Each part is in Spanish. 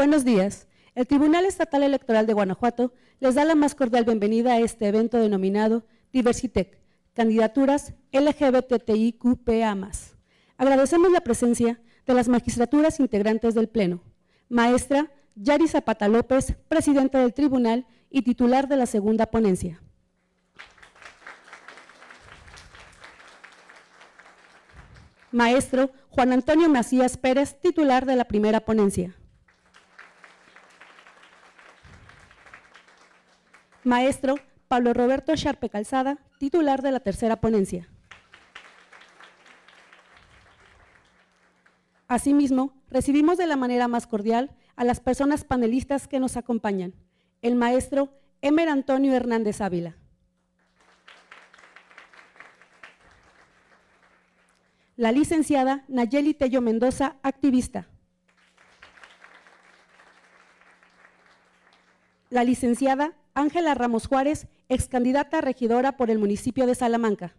Buenos días. El Tribunal Estatal Electoral de Guanajuato les da la más cordial bienvenida a este evento denominado Diversitec, candidaturas LGBTIQPA+. Agradecemos la presencia de las magistraturas integrantes del Pleno. Maestra Yari Zapata López, presidenta del Tribunal y titular de la segunda ponencia. Maestro Juan Antonio Macías Pérez, titular de la primera ponencia. Maestro Pablo Roberto Sharpe Calzada, titular de la tercera ponencia. Asimismo, recibimos de la manera más cordial a las personas panelistas que nos acompañan. El maestro Emer Antonio Hernández Ávila. La licenciada Nayeli Tello Mendoza, activista. La licenciada Ángela Ramos Juárez, ex candidata a regidora por el municipio de Salamanca.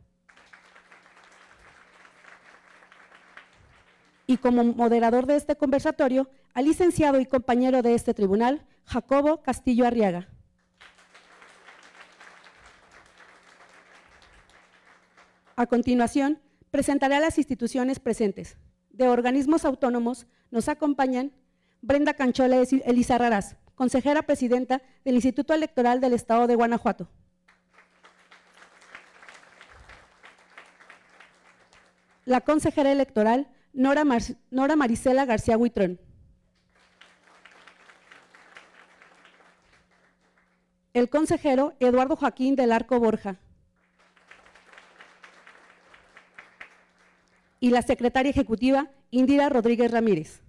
Y como moderador de este conversatorio, al licenciado y compañero de este tribunal, Jacobo Castillo Arriaga. A continuación, presentaré a las instituciones presentes. De organismos autónomos nos acompañan Brenda Canchola Elizarrarás, consejera presidenta del Instituto Electoral del Estado de Guanajuato. La consejera electoral Nora Marisela García Huitrón. El consejero Eduardo Joaquín del Arco Borja. Y la secretaria ejecutiva Indira Rodríguez Ramírez.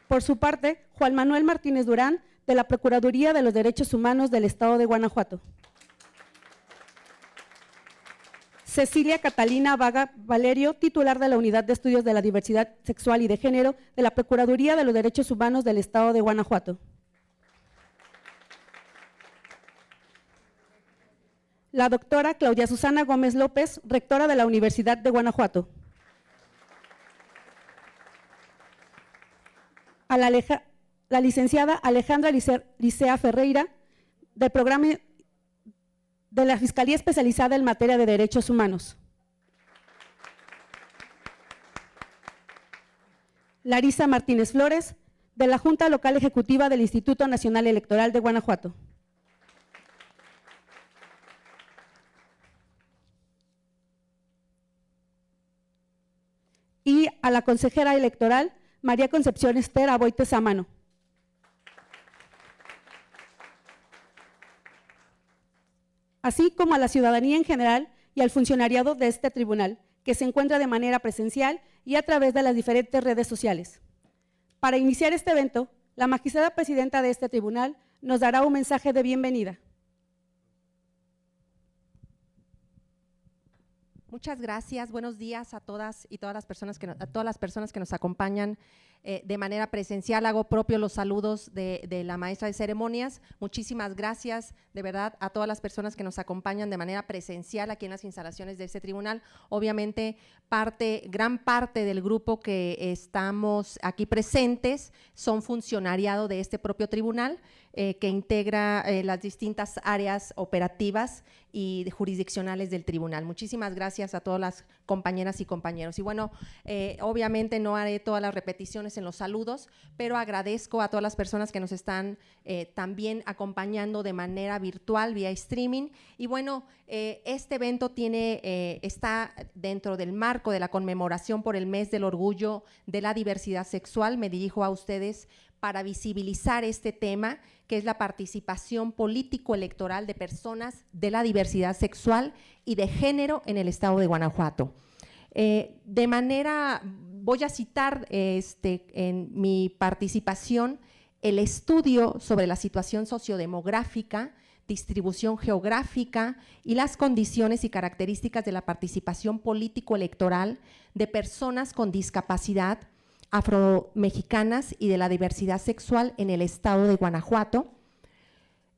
Por su parte, Juan Manuel Martínez Durán, de la Procuraduría de los Derechos Humanos del Estado de Guanajuato. Cecilia Catalina Vaga Valerio, titular de la Unidad de Estudios de la Diversidad Sexual y de Género de la Procuraduría de los Derechos Humanos del Estado de Guanajuato. La doctora Claudia Susana Gómez López, rectora de la Universidad de Guanajuato. A la licenciada Alejandra Licea Ferreira, del programa de la Fiscalía Especializada en Materia de Derechos Humanos. Larisa Martínez Flores, de la Junta Local Ejecutiva del Instituto Nacional Electoral de Guanajuato. Y a la consejera electoral María Concepción Esther Aboite Samano. Así como a la ciudadanía en general y al funcionariado de este tribunal, que se encuentra de manera presencial y a través de las diferentes redes sociales. Para iniciar este evento, la magistrada presidenta de este tribunal nos dará un mensaje de bienvenida. Muchas gracias, buenos días a todas y todas las personas que nos acompañan de manera presencial. Hago propio los saludos de la maestra de ceremonias. Muchísimas gracias de verdad a todas las personas que nos acompañan de manera presencial aquí en las instalaciones de este tribunal. Obviamente gran parte del grupo que estamos aquí presentes son funcionariado de este propio tribunal que integra las distintas áreas operativas y jurisdiccionales del tribunal. Muchísimas gracias a todas las compañeras y compañeros. Y bueno, obviamente no haré todas las repeticiones en los saludos, pero agradezco a todas las personas que nos están también acompañando de manera virtual vía streaming. Y bueno, este evento está dentro del marco de la conmemoración por el Mes del Orgullo de la Diversidad Sexual. Me dirijo a ustedes para visibilizar este tema, que es la participación político-electoral de personas de la diversidad sexual y de género en el estado de Guanajuato. Voy a citar en mi participación el estudio sobre la situación sociodemográfica, distribución geográfica y las condiciones y características de la participación político-electoral de personas con discapacidad afromexicanas y de la diversidad sexual en el estado de Guanajuato,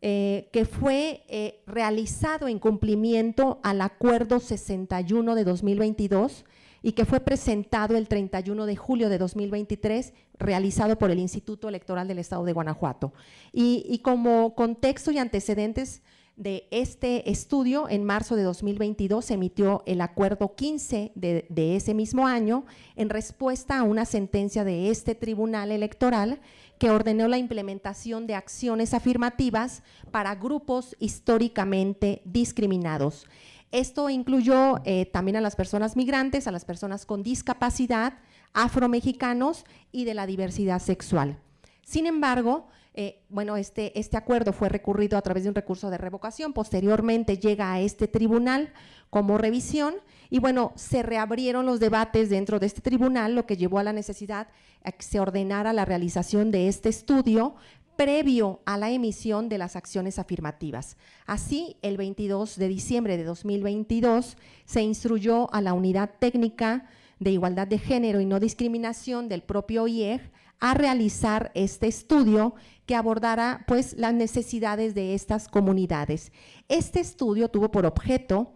que fue realizado en cumplimiento al Acuerdo 61 de 2022, y que fue presentado el 31 de julio de 2023, realizado por el Instituto Electoral del Estado de Guanajuato. Y como contexto y antecedentes de este estudio, en marzo de 2022 se emitió el acuerdo 15 de ese mismo año en respuesta a una sentencia de este tribunal electoral que ordenó la implementación de acciones afirmativas para grupos históricamente discriminados. Esto incluyó también a las personas migrantes, a las personas con discapacidad, afromexicanos y de la diversidad sexual. Sin embargo, este acuerdo fue recurrido a través de un recurso de revocación, posteriormente llega a este tribunal como revisión y bueno, se reabrieron los debates dentro de este tribunal, lo que llevó a la necesidad a que se ordenara la realización de este estudio previo a la emisión de las acciones afirmativas. Así, el 22 de diciembre de 2022 se instruyó a la Unidad Técnica de Igualdad de Género y No Discriminación del propio IEG a realizar este estudio que abordara pues las necesidades de estas comunidades. Este estudio tuvo por objeto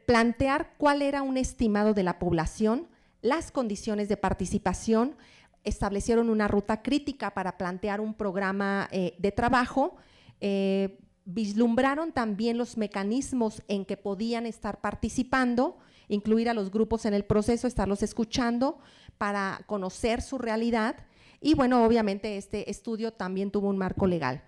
plantear cuál era un estimado de la población, las condiciones de participación, establecieron una ruta crítica para plantear un programa de trabajo, vislumbraron también los mecanismos en que podían estar participando, incluir a los grupos en el proceso, estarlos escuchando para conocer su realidad y bueno, obviamente este estudio también tuvo un marco legal.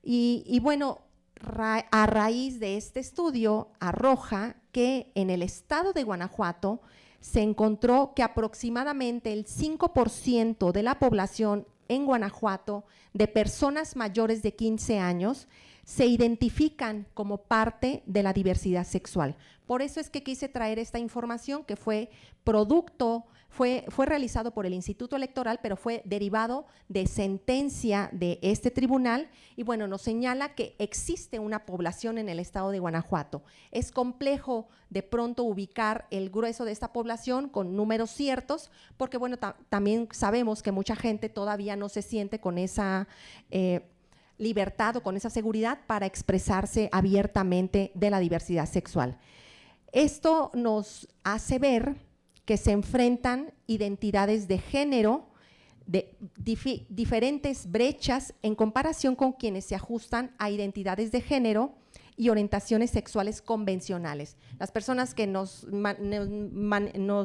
Y bueno, a raíz de este estudio arroja que en el estado de Guanajuato se encontró que aproximadamente el 5% de la población en Guanajuato de personas mayores de 15 años se identifican como parte de la diversidad sexual. Por eso es que quise traer esta información que fue producto, fue realizado por el Instituto Electoral, pero fue derivado de sentencia de este tribunal y bueno, nos señala que existe una población en el estado de Guanajuato. Es complejo de pronto ubicar el grueso de esta población con números ciertos, porque bueno, también sabemos que mucha gente todavía no se siente con esa libertad o con esa seguridad para expresarse abiertamente de la diversidad sexual. Esto nos hace ver que se enfrentan identidades de género, de diferentes brechas en comparación con quienes se ajustan a identidades de género y orientaciones sexuales convencionales. Las personas que nos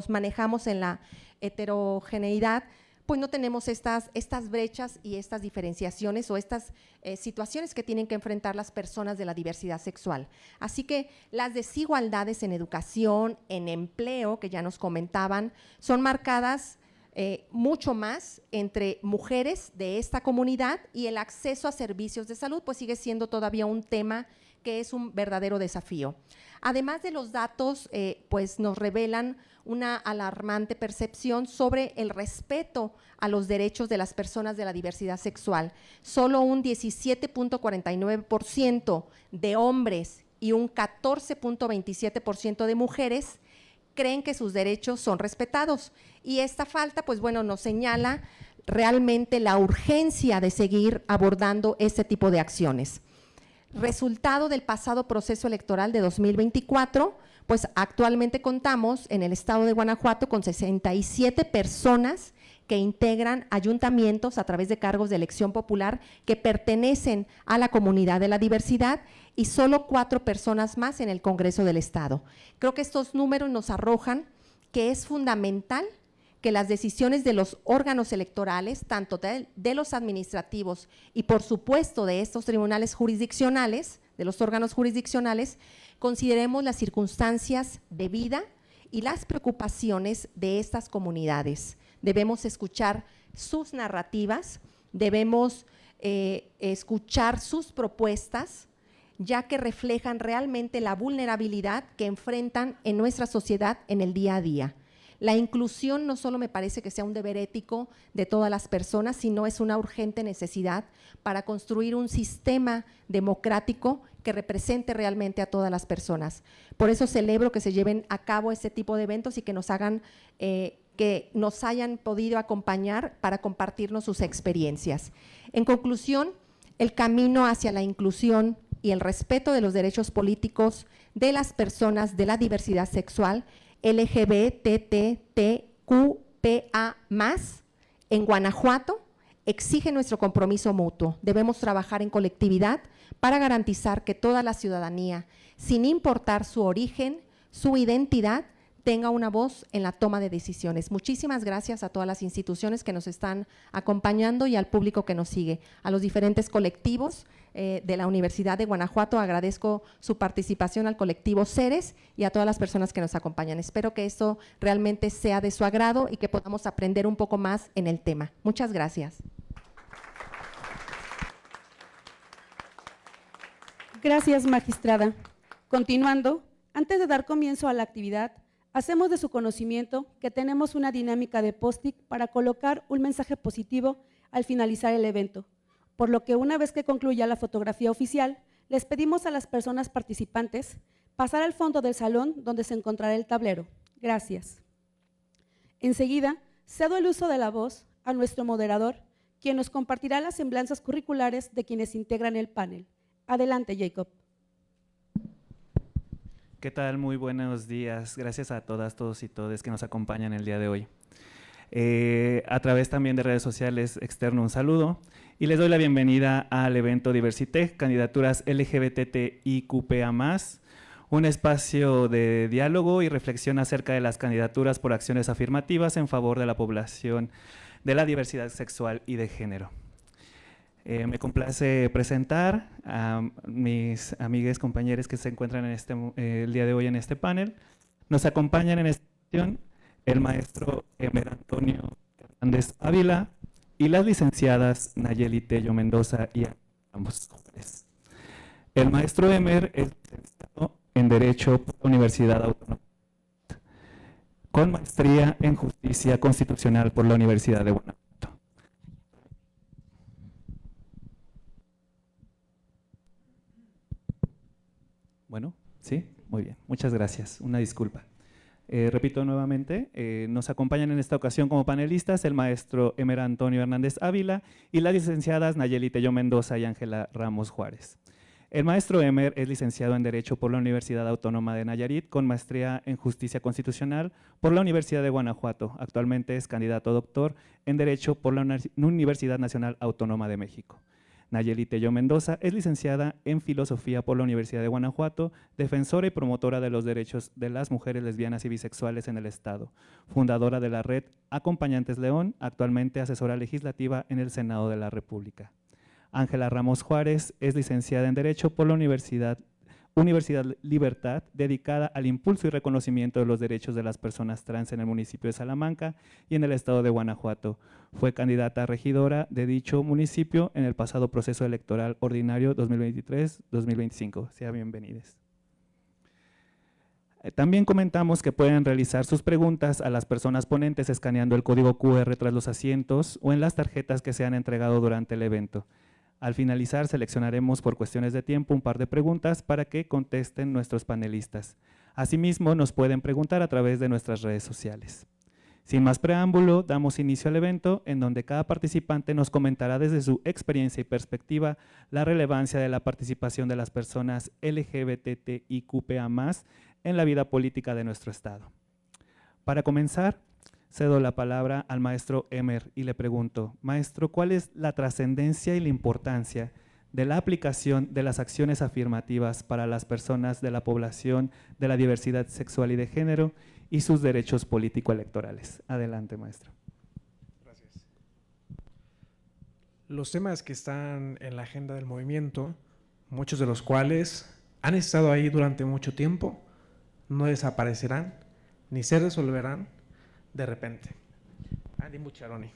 manejamos en la heterogeneidad, pues no tenemos estas brechas y estas diferenciaciones o estas situaciones que tienen que enfrentar las personas de la diversidad sexual. Así que las desigualdades en educación, en empleo, que ya nos comentaban, son marcadas mucho más entre mujeres de esta comunidad y el acceso a servicios de salud, pues sigue siendo todavía un tema que es un verdadero desafío. Además de los datos, pues nos revelan una alarmante percepción sobre el respeto a los derechos de las personas de la diversidad sexual. Solo un 17.49% de hombres y un 14.27% de mujeres creen que sus derechos son respetados. Y esta falta, pues bueno, nos señala realmente la urgencia de seguir abordando este tipo de acciones. Resultado del pasado proceso electoral de 2024, pues actualmente contamos en el estado de Guanajuato con 67 personas que integran ayuntamientos a través de cargos de elección popular que pertenecen a la comunidad de la diversidad y solo 4 personas más en el Congreso del Estado. Creo que estos números nos arrojan que es fundamental que las decisiones de los órganos electorales, tanto de los administrativos y por supuesto de estos tribunales jurisdiccionales, de los órganos jurisdiccionales, consideremos las circunstancias de vida y las preocupaciones de estas comunidades. Debemos escuchar sus narrativas, debemos escuchar sus propuestas, ya que reflejan realmente la vulnerabilidad que enfrentan en nuestra sociedad en el día a día. La inclusión no solo me parece que sea un deber ético de todas las personas, sino es una urgente necesidad para construir un sistema democrático que represente realmente a todas las personas. Por eso celebro que se lleven a cabo este tipo de eventos y que nos hagan, que nos hayan podido acompañar para compartirnos sus experiencias. En conclusión, el camino hacia la inclusión y el respeto de los derechos políticos de las personas de la diversidad sexual LGBTTQPA+, en Guanajuato, exige nuestro compromiso mutuo. Debemos trabajar en colectividad para garantizar que toda la ciudadanía, sin importar su origen, su identidad, tenga una voz en la toma de decisiones. Muchísimas gracias a todas las instituciones que nos están acompañando y al público que nos sigue, a los diferentes colectivos de la Universidad de Guanajuato. Agradezco su participación al colectivo Ceres y a todas las personas que nos acompañan. Espero que esto realmente sea de su agrado y que podamos aprender un poco más en el tema. Muchas gracias. Gracias, magistrada. Continuando, antes de dar comienzo a la actividad, hacemos de su conocimiento que tenemos una dinámica de post-it para colocar un mensaje positivo al finalizar el evento, por lo que una vez que concluya la fotografía oficial, les pedimos a las personas participantes pasar al fondo del salón donde se encontrará el tablero. Gracias. Enseguida, cedo el uso de la voz a nuestro moderador, quien nos compartirá las semblanzas curriculares de quienes integran el panel. Adelante, Jacob. ¿Qué tal? Muy buenos días. Gracias a todas, todos y todes que nos acompañan el día de hoy. A través también de redes sociales externo un saludo y les doy la bienvenida al evento Diversitec, candidaturas LGBTIQPA+, un espacio de diálogo y reflexión acerca de las candidaturas por acciones afirmativas en favor de la población de la diversidad sexual y de género. Me complace presentar a mis amigas, compañeros que se encuentran en el día de hoy en este panel. Nos acompañan en esta sesión el maestro Emer Antonio Hernández Ávila y las licenciadas Nayeli Tello Mendoza y ambos hombres. El maestro Emer es licenciado en Derecho por la Universidad Autónoma, con maestría en Justicia Constitucional por la Universidad de Guanajuato. Bueno, sí, muy bien, muchas gracias, una disculpa. Repito nuevamente, nos acompañan en esta ocasión como panelistas el maestro Emer Antonio Hernández Ávila y las licenciadas Nayeli Tello Mendoza y Ángela Ramos Juárez. El maestro Emer es licenciado en Derecho por la Universidad Autónoma de Nayarit, con maestría en Justicia Constitucional por la Universidad de Guanajuato. Actualmente es candidato a doctor en Derecho por la Universidad Nacional Autónoma de México. Nayeli Tello Mendoza es licenciada en Filosofía por la Universidad de Guanajuato, defensora y promotora de los derechos de las mujeres lesbianas y bisexuales en el Estado, fundadora de la red Acompañantes León, actualmente asesora legislativa en el Senado de la República. Ángela Ramos Juárez es licenciada en Derecho por la Universidad Libertad, dedicada al impulso y reconocimiento de los derechos de las personas trans en el municipio de Salamanca y en el estado de Guanajuato. Fue candidata a regidora de dicho municipio en el pasado proceso electoral ordinario 2023-2025. Sean bienvenidos. También comentamos que pueden realizar sus preguntas a las personas ponentes escaneando el código QR tras los asientos o en las tarjetas que se han entregado durante el evento. Al finalizar, seleccionaremos por cuestiones de tiempo un par de preguntas para que contesten nuestros panelistas. Asimismo, nos pueden preguntar a través de nuestras redes sociales. Sin más preámbulo, damos inicio al evento en donde cada participante nos comentará desde su experiencia y perspectiva la relevancia de la participación de las personas LGBTIQPA+ en la vida política de nuestro Estado. Para comenzar, cedo la palabra al maestro Emer y le pregunto, maestro, ¿cuál es la trascendencia y la importancia de la aplicación de las acciones afirmativas para las personas de la población de la diversidad sexual y de género y sus derechos político-electorales? Adelante, maestro. Gracias. Los temas que están en la agenda del movimiento, muchos de los cuales han estado ahí durante mucho tiempo, no desaparecerán ni se resolverán de repente. Andy Bucciaroni.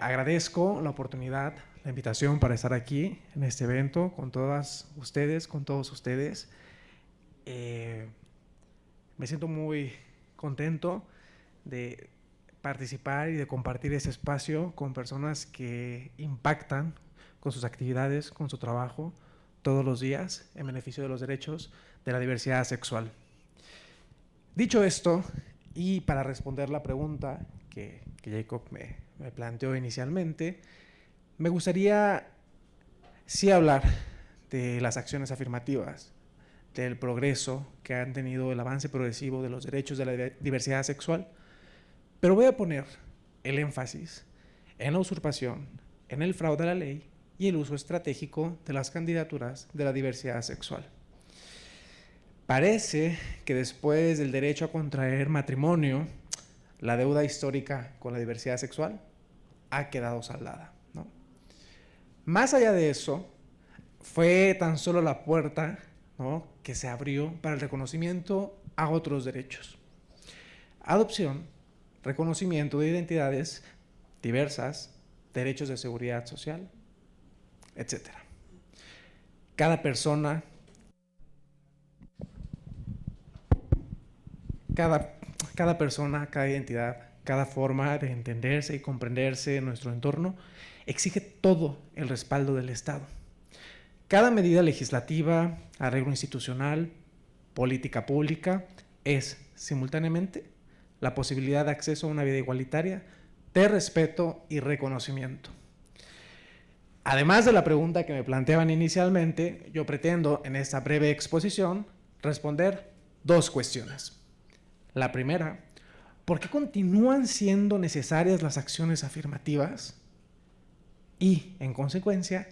Agradezco la oportunidad, la invitación para estar aquí en este evento con todas ustedes, con todos ustedes. Me siento muy contento de participar y de compartir ese espacio con personas que impactan con sus actividades, con su trabajo, todos los días en beneficio de los derechos de la diversidad sexual. Dicho esto, y para responder la pregunta que Jacob me planteó inicialmente, me gustaría sí hablar de las acciones afirmativas, del progreso que han tenido el avance progresivo de los derechos de la diversidad sexual, pero voy a poner el énfasis en la usurpación, en el fraude a la ley y el uso estratégico de las candidaturas de la diversidad sexual. Parece que después del derecho a contraer matrimonio, la deuda histórica con la diversidad sexual ha quedado saldada, ¿no? Más allá de eso, fue tan solo la puerta, ¿no?, que se abrió para el reconocimiento a otros derechos. Adopción, reconocimiento de identidades diversas, derechos de seguridad social, etc. Cada persona, cada identidad, cada forma de entenderse y comprenderse en nuestro entorno exige todo el respaldo del Estado. Cada medida legislativa, arreglo institucional, política pública es, simultáneamente, la posibilidad de acceso a una vida igualitaria, de respeto y reconocimiento. Además de la pregunta que me planteaban inicialmente, yo pretendo en esta breve exposición responder dos cuestiones. La primera, ¿por qué continúan siendo necesarias las acciones afirmativas? Y, en consecuencia,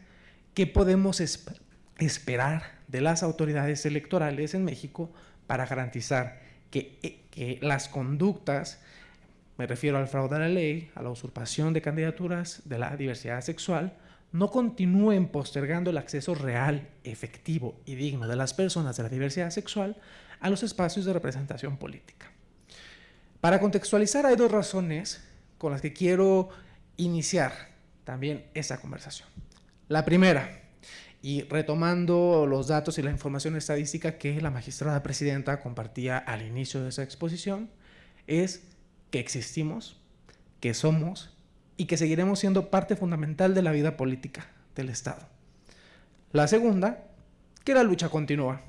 ¿qué podemos esperar de las autoridades electorales en México para garantizar que las conductas, me refiero al fraude a la ley, a la usurpación de candidaturas de la diversidad sexual, no continúen postergando el acceso real, efectivo y digno de las personas de la diversidad sexual a los espacios de representación política? Para contextualizar, hay dos razones con las que quiero iniciar también esta conversación. La primera, y retomando los datos y la información estadística que la magistrada presidenta compartía al inicio de esa exposición, es que existimos, que somos y que seguiremos siendo parte fundamental de la vida política del Estado. La segunda, que la lucha continúa,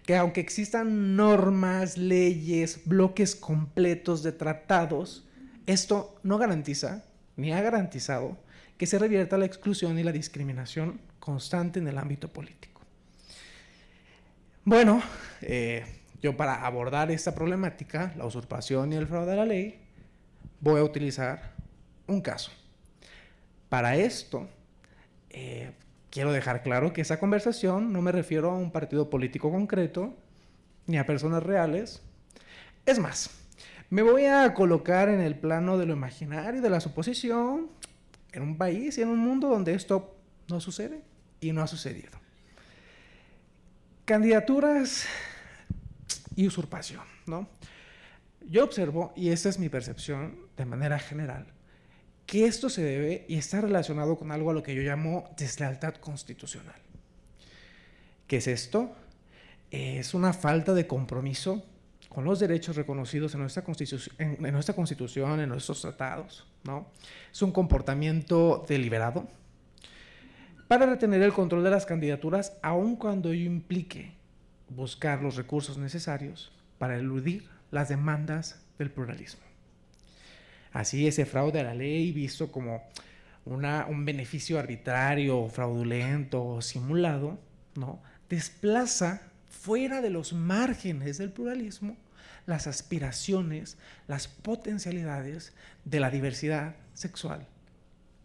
que aunque existan normas, leyes, bloques completos de tratados, esto no garantiza, ni ha garantizado, que se revierta la exclusión y la discriminación constante en el ámbito político. Bueno, yo para abordar esta problemática, la usurpación y el fraude a la ley, voy a utilizar un caso. Para esto, quiero dejar claro que esa conversación no me refiero a un partido político concreto, ni a personas reales. Es más, me voy a colocar en el plano de lo imaginario, de la suposición, en un país y en un mundo donde esto no sucede y no ha sucedido. Candidaturas y usurpación, ¿no? Yo observo, y esta es mi percepción de manera general, que esto se debe y está relacionado con algo a lo que yo llamo deslealtad constitucional. ¿Qué es esto? Es una falta de compromiso con los derechos reconocidos en nuestra Constitución, en nuestros tratados, ¿no? Es un comportamiento deliberado para retener el control de las candidaturas, aun cuando ello implique buscar los recursos necesarios para eludir las demandas del pluralismo. Así, ese fraude a la ley, visto como un beneficio arbitrario, fraudulento o simulado, ¿no?, desplaza fuera de los márgenes del pluralismo las aspiraciones, las potencialidades de la diversidad sexual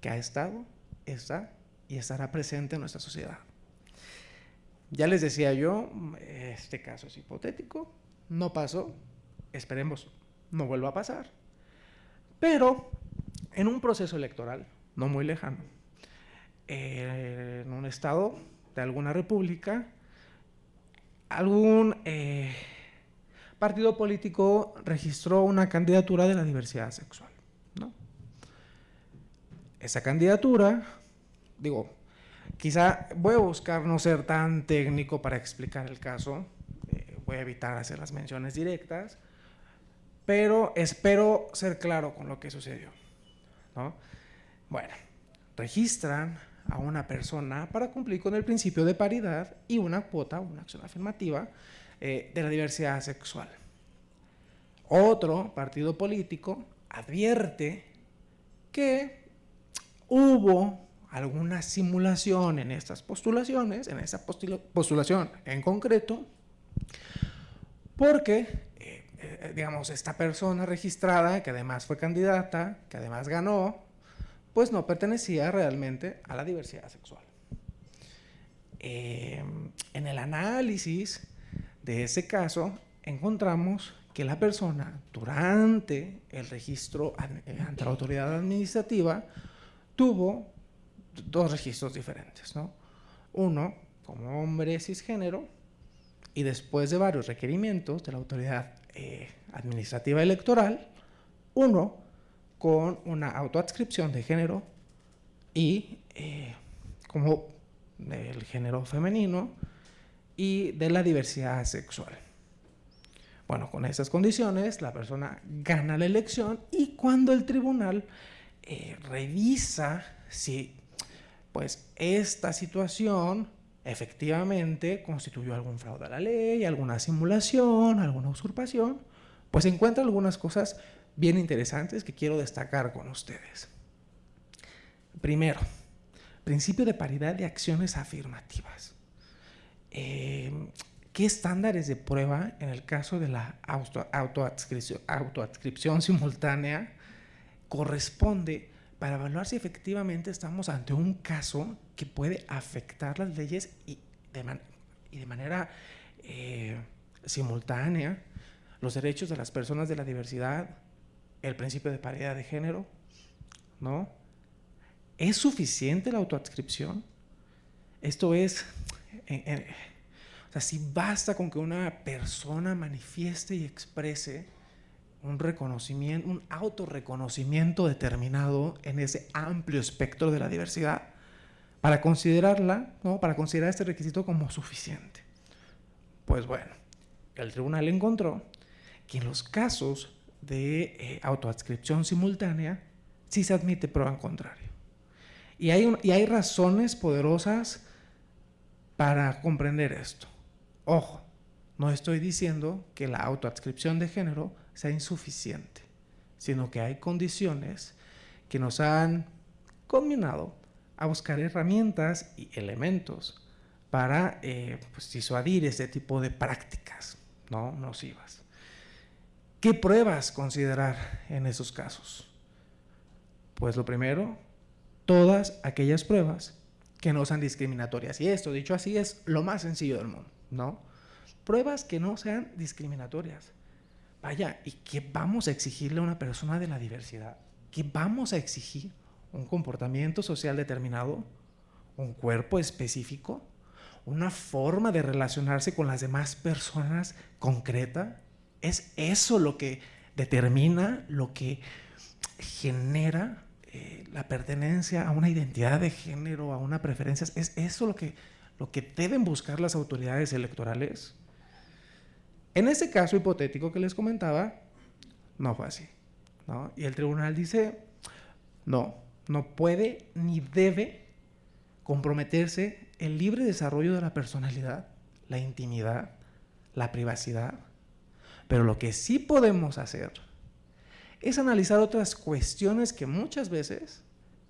que ha estado, está y estará presente en nuestra sociedad. Ya les decía yo, este caso es hipotético, no pasó, esperemos no vuelva a pasar, pero en un proceso electoral no muy lejano, en un estado de alguna república, algún partido político registró una candidatura de la diversidad sexual, ¿no? Esa candidatura, quizá voy a buscar no ser tan técnico para explicar el caso, voy a evitar hacer las menciones directas, pero espero ser claro con lo que sucedió, ¿no? Bueno, registran a una persona para cumplir con el principio de paridad y una cuota, una acción afirmativa de la diversidad sexual. Otro partido político advierte que hubo alguna simulación en estas postulaciones, en esta postulación en concreto, Porque, digamos, esta persona registrada, que además fue candidata, que además ganó, pues no pertenecía realmente a la diversidad sexual. En el análisis de ese caso, encontramos que la persona, durante el registro ante la autoridad administrativa, tuvo dos registros diferentes, ¿no? Uno como hombre cisgénero, y después de varios requerimientos de la autoridad administrativa electoral, uno con una autoadscripción de género y como del género femenino y de la diversidad sexual. Bueno, con esas condiciones la persona gana la elección, y cuando el tribunal revisa si pues esta situación efectivamente constituyó algún fraude a la ley, alguna simulación, alguna usurpación, pues encuentra algunas cosas bien interesantes que quiero destacar con ustedes. Primero, principio de paridad de acciones afirmativas. ¿Qué estándares de prueba en el caso de la autoadscripción simultánea corresponde para evaluar si efectivamente estamos ante un caso que puede afectar las leyes y de manera simultánea los derechos de las personas de la diversidad, el principio de paridad de género, ¿no? ¿Es suficiente la autoadscripción? Esto es, o sea, si basta con que una persona manifieste y exprese un reconocimiento, un autorreconocimiento determinado en ese amplio espectro de la diversidad para considerarla, ¿no? Para considerar este requisito como suficiente. Pues bueno, el tribunal encontró que en los casos de autoadscripción simultánea sí se admite prueba en contrario. Y hay razones poderosas para comprender esto. Ojo, no estoy diciendo que la autoadscripción de género sea insuficiente, sino que hay condiciones que nos han combinado a buscar herramientas y elementos para pues, disuadir este tipo de prácticas, ¿no? Nocivas. ¿Qué pruebas considerar en esos casos? Pues lo primero, todas aquellas pruebas que no sean discriminatorias. Y esto, dicho así, es lo más sencillo del mundo, ¿no? Pruebas que no sean discriminatorias. Vaya, ¿y qué vamos a exigirle a una persona de la diversidad? ¿Qué vamos a exigir? ¿Un comportamiento social determinado? ¿Un cuerpo específico? ¿Una forma de relacionarse con las demás personas concreta? ¿Es eso lo que determina, lo que genera la pertenencia a una identidad de género, a una preferencia? ¿Es eso lo que deben buscar las autoridades electorales? En ese caso hipotético que les comentaba, no fue así, ¿no? Y el tribunal dice, no puede ni debe comprometerse el libre desarrollo de la personalidad, la intimidad, la privacidad. Pero lo que sí podemos hacer es analizar otras cuestiones que muchas veces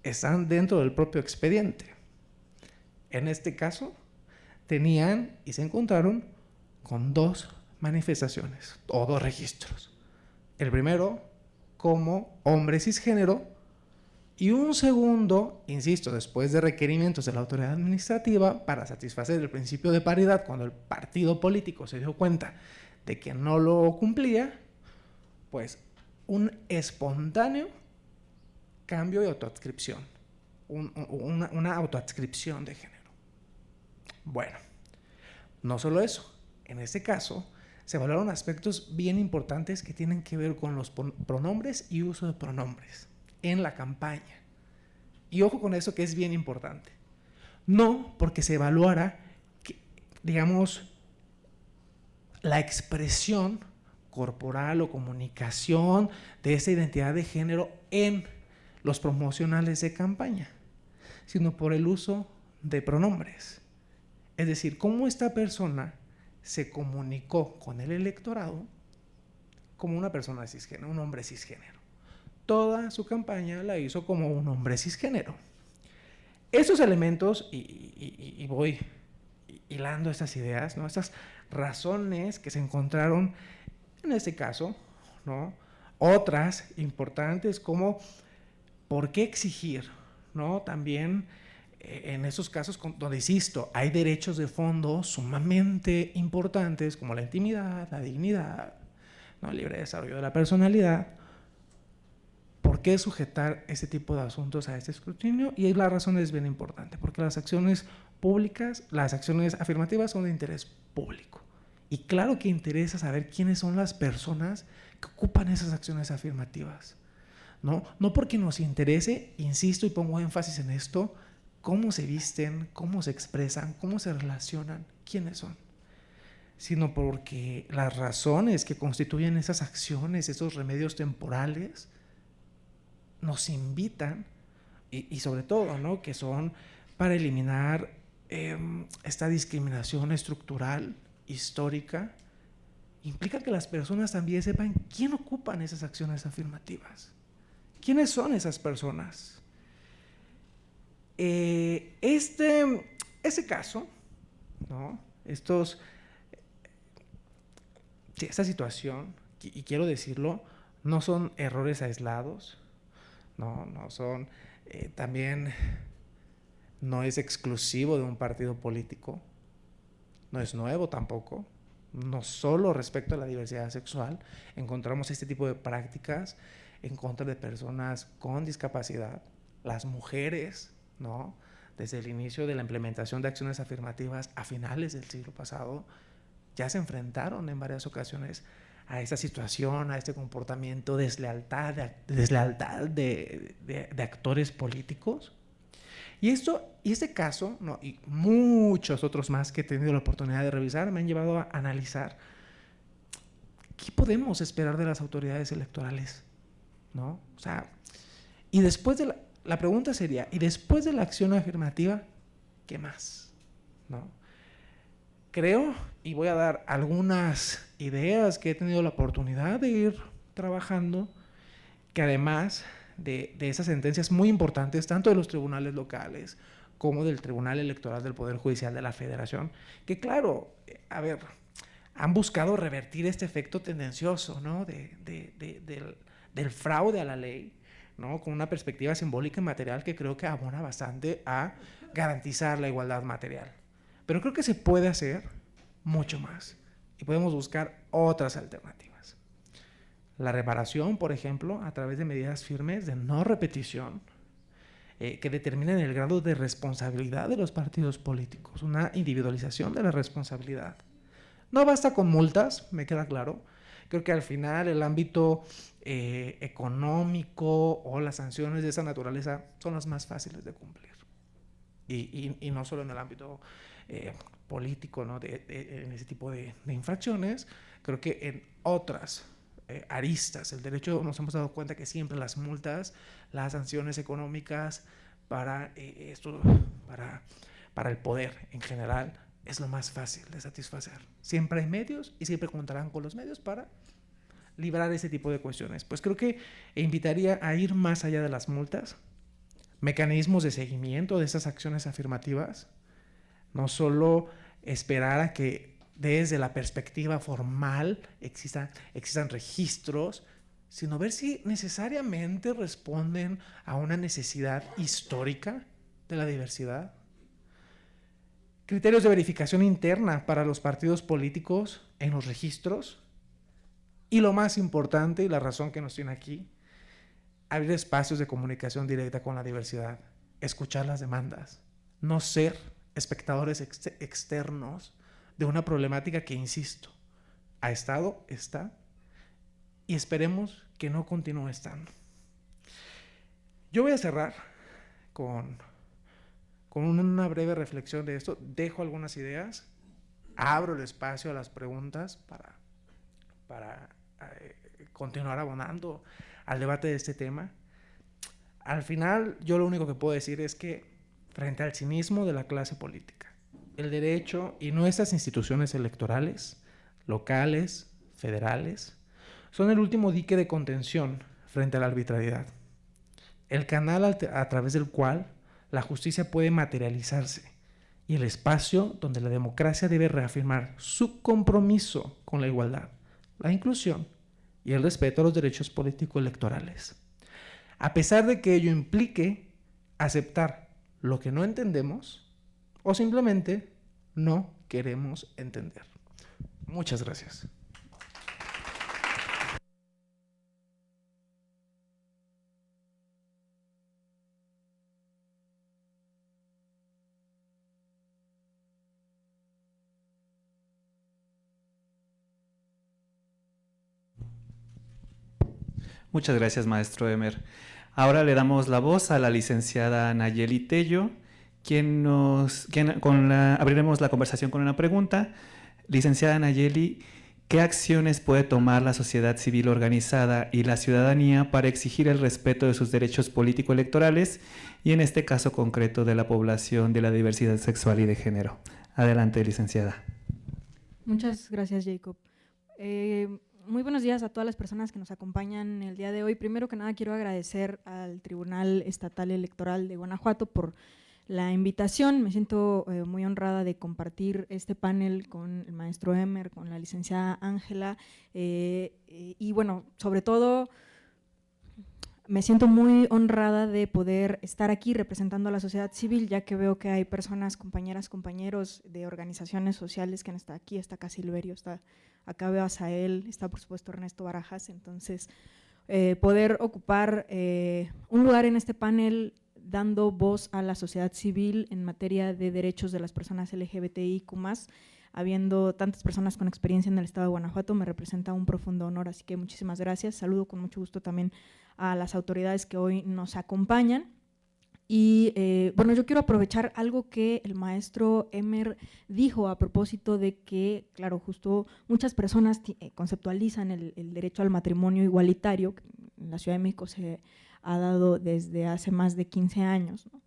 están dentro del propio expediente. En este caso, tenían y se encontraron con dos manifestaciones o dos registros. El primero como hombre cisgénero y un segundo, insisto, después de requerimientos de la autoridad administrativa para satisfacer el principio de paridad, cuando el partido político se dio cuenta de que no lo cumplía, pues un espontáneo cambio de autoadscripción, una autoadscripción de género. Bueno, no solo eso, en este caso se evaluaron aspectos bien importantes que tienen que ver con los pronombres y uso de pronombres en la campaña. Y ojo con eso, que es bien importante. No porque se evaluara, digamos, la expresión corporal o comunicación de esa identidad de género en los promocionales de campaña, sino por el uso de pronombres. Es decir, cómo esta persona se comunicó con el electorado como una persona cisgénero, un hombre cisgénero. Toda su campaña la hizo como un hombre cisgénero. Esos elementos, y voy hilando estas ideas, ¿no? Estas razones que se encontraron en este caso, ¿no? Otras importantes como por qué exigir, ¿no? También en esos casos donde, insisto, hay derechos de fondo sumamente importantes como la intimidad, la dignidad, ¿no? El libre desarrollo de la personalidad. ¿Por qué sujetar ese tipo de asuntos a este escrutinio? Y la razón es bien importante, porque las acciones públicas, las acciones afirmativas son de interés público. Y claro que interesa saber quiénes son las personas que ocupan esas acciones afirmativas, ¿no? No porque nos interese, insisto y pongo énfasis en esto, cómo se visten, cómo se expresan, cómo se relacionan, quiénes son, sino porque las razones que constituyen esas acciones, esos remedios temporales, nos invitan, y sobre todo, ¿no? Que son para eliminar esta discriminación estructural, histórica, implica que las personas también sepan quién ocupan esas acciones afirmativas, quiénes son esas personas. Ese caso, ¿no? Esta situación, y quiero decirlo, no son errores aislados, no son, también no es exclusivo de un partido político, no es nuevo tampoco, no solo respecto a la diversidad sexual, encontramos este tipo de prácticas en contra de personas con discapacidad, las mujeres, ¿no? Desde el inicio de la implementación de acciones afirmativas a finales del siglo pasado, ya se enfrentaron en varias ocasiones a esta situación, a este comportamiento de deslealtad de actores políticos. Y este caso, ¿no? Y muchos otros más que he tenido la oportunidad de revisar, me han llevado a analizar qué podemos esperar de las autoridades electorales, ¿no? O sea, y después de la pregunta sería, ¿y después de la acción afirmativa, qué más? ¿No? Creo, y voy a dar algunas ideas que he tenido la oportunidad de ir trabajando, que además de esas sentencias muy importantes, tanto de los tribunales locales como del Tribunal Electoral del Poder Judicial de la Federación, que claro, han buscado revertir este efecto tendencioso, ¿no? del fraude a la ley, ¿no? Con una perspectiva simbólica y material que creo que abona bastante a garantizar la igualdad material. Pero creo que se puede hacer mucho más y podemos buscar otras alternativas. La reparación, por ejemplo, a través de medidas firmes de no repetición que determinen el grado de responsabilidad de los partidos políticos, una individualización de la responsabilidad. No basta con multas, me queda claro. Creo que al final el ámbito económico o las sanciones de esa naturaleza son las más fáciles de cumplir. Y no solo en el ámbito político, ¿no? En ese tipo de infracciones, creo que en otras aristas el derecho nos hemos dado cuenta que siempre las multas, las sanciones económicas para el poder en general es lo más fácil de satisfacer. Siempre hay medios y siempre contarán con los medios para librar ese tipo de cuestiones. Pues creo que invitaría a ir más allá de las multas, mecanismos de seguimiento de esas acciones afirmativas, no solo esperar a que desde la perspectiva formal existan registros, sino ver si necesariamente responden a una necesidad histórica de la diversidad. Criterios de verificación interna para los partidos políticos en los registros. Y lo más importante, y la razón que nos tiene aquí, abrir espacios de comunicación directa con la diversidad, escuchar las demandas, no ser espectadores externos de una problemática que, insisto, ha estado, está, y esperemos que no continúe estando. Yo voy a cerrar con una breve reflexión de esto. Dejo algunas ideas, abro el espacio a las preguntas para continuar abonando al debate de este tema. Al final, yo lo único que puedo decir es que frente al cinismo de la clase política, el derecho y nuestras instituciones electorales, locales, federales, son el último dique de contención frente a la arbitrariedad, el canal a través del cual la justicia puede materializarse y el espacio donde la democracia debe reafirmar su compromiso con la igualdad, la inclusión y el respeto a los derechos político-electorales. A pesar de que ello implique aceptar lo que no entendemos o simplemente no queremos entender. Muchas gracias. Muchas gracias, maestro Emer. Ahora le damos la voz a la licenciada Nayeli Tello, abriremos la conversación con una pregunta. Licenciada Nayeli, ¿qué acciones puede tomar la sociedad civil organizada y la ciudadanía para exigir el respeto de sus derechos político-electorales y en este caso concreto de la población de la diversidad sexual y de género? Adelante, licenciada. Muchas gracias, Jacob. Muy buenos días a todas las personas que nos acompañan el día de hoy. Primero que nada, quiero agradecer al Tribunal Estatal Electoral de Guanajuato por la invitación. Me siento muy honrada de compartir este panel con el maestro Emer, con la licenciada Ángela y bueno, sobre todo me siento muy honrada de poder estar aquí representando a la sociedad civil, ya que veo que hay personas, compañeras, compañeros de organizaciones sociales que han estado aquí. Está acá Silverio, está acá veo a Sael, está por supuesto Ernesto Barajas. Entonces, poder ocupar un lugar en este panel dando voz a la sociedad civil en materia de derechos de las personas LGBTIQ+, habiendo tantas personas con experiencia en el estado de Guanajuato, me representa un profundo honor, así que muchísimas gracias. Saludo con mucho gusto también a las autoridades que hoy nos acompañan. Y bueno, yo quiero aprovechar algo que el maestro Emer dijo a propósito de que, claro, justo muchas personas conceptualizan el derecho al matrimonio igualitario, que en la Ciudad de México se ha dado desde hace más de 15 años, ¿no?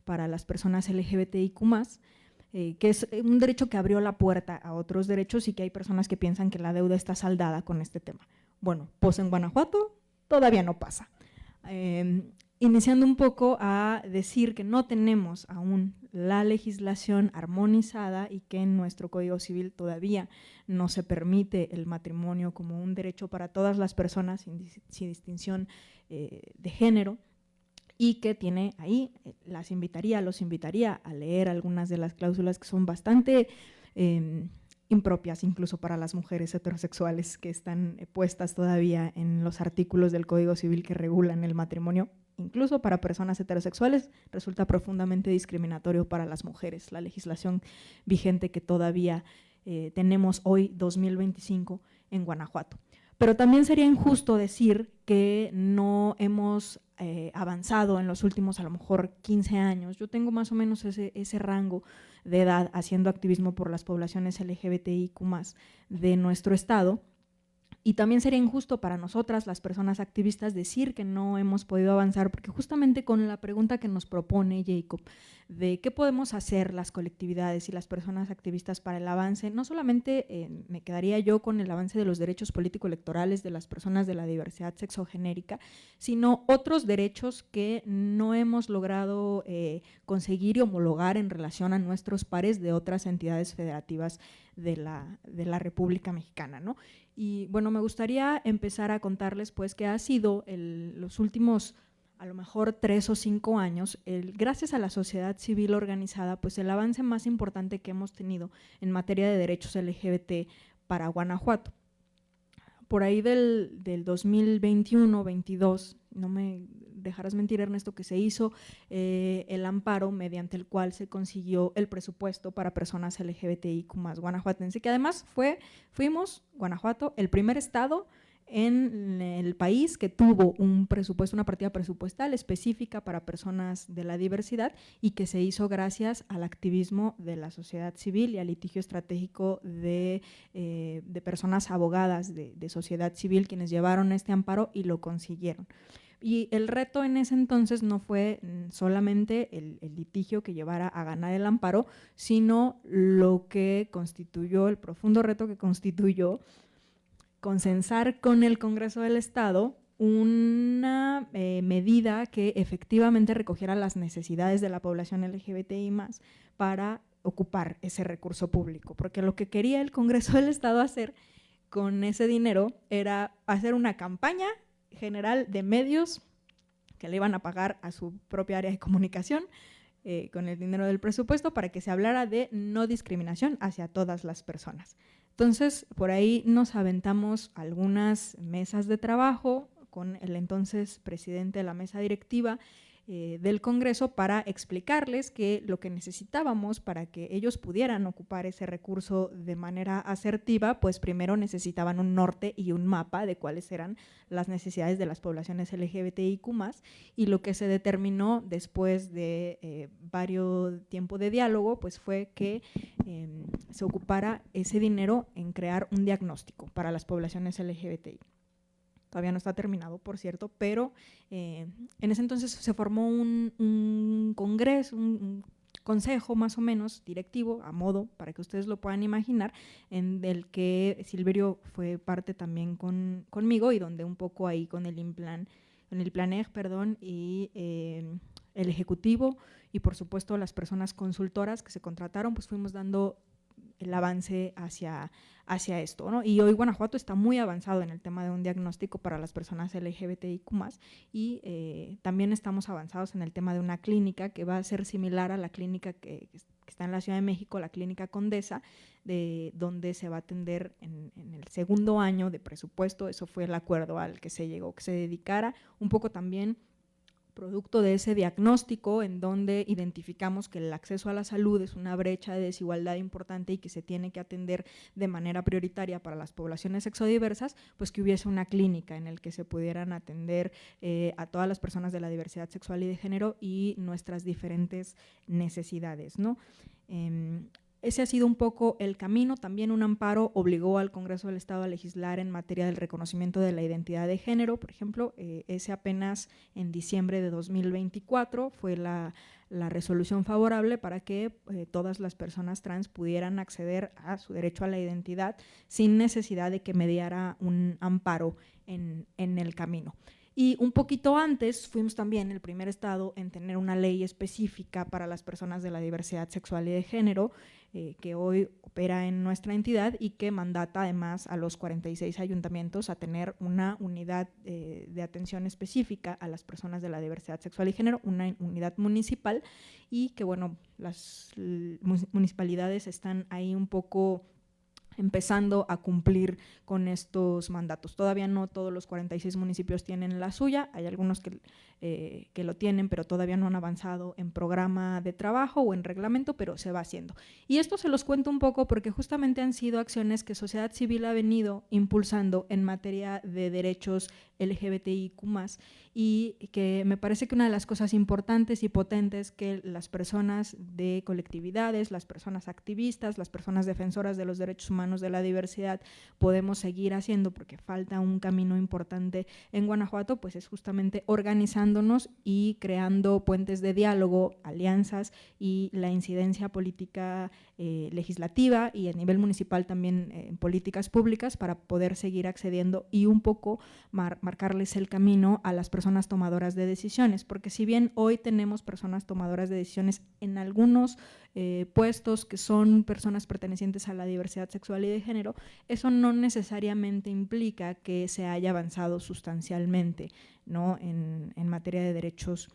para las personas LGBTIQ+, que es un derecho que abrió la puerta a otros derechos y que hay personas que piensan que la deuda está saldada con este tema. Bueno, pues en Guanajuato todavía no pasa. Iniciando un poco a decir que no tenemos aún la legislación armonizada y que en nuestro Código Civil todavía no se permite el matrimonio como un derecho para todas las personas sin distinción de género, y que tiene ahí, los invitaría a leer algunas de las cláusulas que son bastante impropias incluso para las mujeres heterosexuales, que están puestas todavía en los artículos del Código Civil que regulan el matrimonio. Incluso para personas heterosexuales resulta profundamente discriminatorio para las mujeres la legislación vigente que todavía tenemos hoy, 2025, en Guanajuato. Pero también sería injusto decir que no hemos avanzado en los últimos a lo mejor 15 años. Yo tengo más o menos ese rango de edad haciendo activismo por las poblaciones LGBTIQ+ de nuestro estado. Y también sería injusto para nosotras, las personas activistas, decir que no hemos podido avanzar, porque justamente con la pregunta que nos propone Jacob, de qué podemos hacer las colectividades y las personas activistas para el avance, no solamente me quedaría yo con el avance de los derechos político-electorales de las personas de la diversidad sexogenérica, sino otros derechos que no hemos logrado conseguir y homologar en relación a nuestros pares de otras entidades federativas de la República Mexicana, ¿no? Y bueno, me gustaría empezar a contarles pues que ha sido los últimos a lo mejor 3 o 5 años, gracias a la sociedad civil organizada, pues el avance más importante que hemos tenido en materia de derechos LGBT para Guanajuato. Por ahí del 2021-22, no me dejarás mentir, Ernesto, que se hizo el amparo mediante el cual se consiguió el presupuesto para personas LGBTIQ+ guanajuatense, que además fuimos, Guanajuato, el primer estado en el país que tuvo un presupuesto, una partida presupuestal específica para personas de la diversidad, y que se hizo gracias al activismo de la sociedad civil y al litigio estratégico de personas abogadas de sociedad civil, quienes llevaron este amparo y lo consiguieron. Y el reto en ese entonces no fue solamente el litigio que llevara a ganar el amparo, sino lo que constituyó, el profundo reto que constituyó consensar con el Congreso del Estado una medida que efectivamente recogiera las necesidades de la población LGBTI más para ocupar ese recurso público, porque lo que quería el Congreso del Estado hacer con ese dinero era hacer una campaña general de medios que le iban a pagar a su propia área de comunicación con el dinero del presupuesto para que se hablara de no discriminación hacia todas las personas. Entonces, por ahí nos aventamos algunas mesas de trabajo con el entonces presidente de la mesa directiva del Congreso para explicarles que lo que necesitábamos para que ellos pudieran ocupar ese recurso de manera asertiva, pues primero necesitaban un norte y un mapa de cuáles eran las necesidades de las poblaciones LGBTIQ+, y lo que se determinó después de varios tiempo de diálogo, pues fue que se ocupara ese dinero en crear un diagnóstico para las poblaciones LGBTI. Todavía no está terminado, por cierto, pero en ese entonces se formó un congreso, un consejo más o menos directivo, a modo, para que ustedes lo puedan imaginar, en el que Silverio fue parte también conmigo y donde un poco ahí con el Planeg, y el ejecutivo y por supuesto las personas consultoras que se contrataron, pues fuimos dando el avance hacia esto, ¿no? Y hoy Guanajuato está muy avanzado en el tema de un diagnóstico para las personas LGBTIQ+, y también estamos avanzados en el tema de una clínica que va a ser similar a la clínica que está en la Ciudad de México, la Clínica Condesa, de donde se va a atender en el segundo año de presupuesto. Eso fue el acuerdo al que se llegó, que se dedicara un poco también producto de ese diagnóstico en donde identificamos que el acceso a la salud es una brecha de desigualdad importante y que se tiene que atender de manera prioritaria para las poblaciones sexodiversas, pues que hubiese una clínica en el que se pudieran atender a todas las personas de la diversidad sexual y de género y nuestras diferentes necesidades, ¿no? Ese ha sido un poco el camino. También un amparo obligó al Congreso del Estado a legislar en materia del reconocimiento de la identidad de género, por ejemplo. Ese apenas en diciembre de 2024 fue la resolución favorable para que todas las personas trans pudieran acceder a su derecho a la identidad sin necesidad de que mediara un amparo en el camino. Y un poquito antes fuimos también el primer estado en tener una ley específica para las personas de la diversidad sexual y de género, que hoy opera en nuestra entidad y que mandata además a los 46 ayuntamientos a tener una unidad de atención específica a las personas de la diversidad sexual y género, una unidad municipal, y que bueno, las municipalidades están ahí un poco empezando a cumplir con estos mandatos. Todavía no todos los 46 municipios tienen la suya, hay algunos que lo tienen, pero todavía no han avanzado en programa de trabajo o en reglamento, pero se va haciendo. Y esto se los cuento un poco porque justamente han sido acciones que sociedad civil ha venido impulsando en materia de derechos LGBTIQ+, y que me parece que una de las cosas importantes y potentes que las personas de colectividades, las personas activistas, las personas defensoras de los derechos humanos de la diversidad podemos seguir haciendo, porque falta un camino importante en Guanajuato, pues es justamente organizándonos y creando puentes de diálogo, alianzas y la incidencia política legislativa y a nivel municipal también en políticas públicas para poder seguir accediendo y un poco marcarles el camino a las personas tomadoras de decisiones, porque si bien hoy tenemos personas tomadoras de decisiones en algunos puestos que son personas pertenecientes a la diversidad sexual y de género, eso no necesariamente implica que se haya avanzado sustancialmente, ¿no? en materia de derechos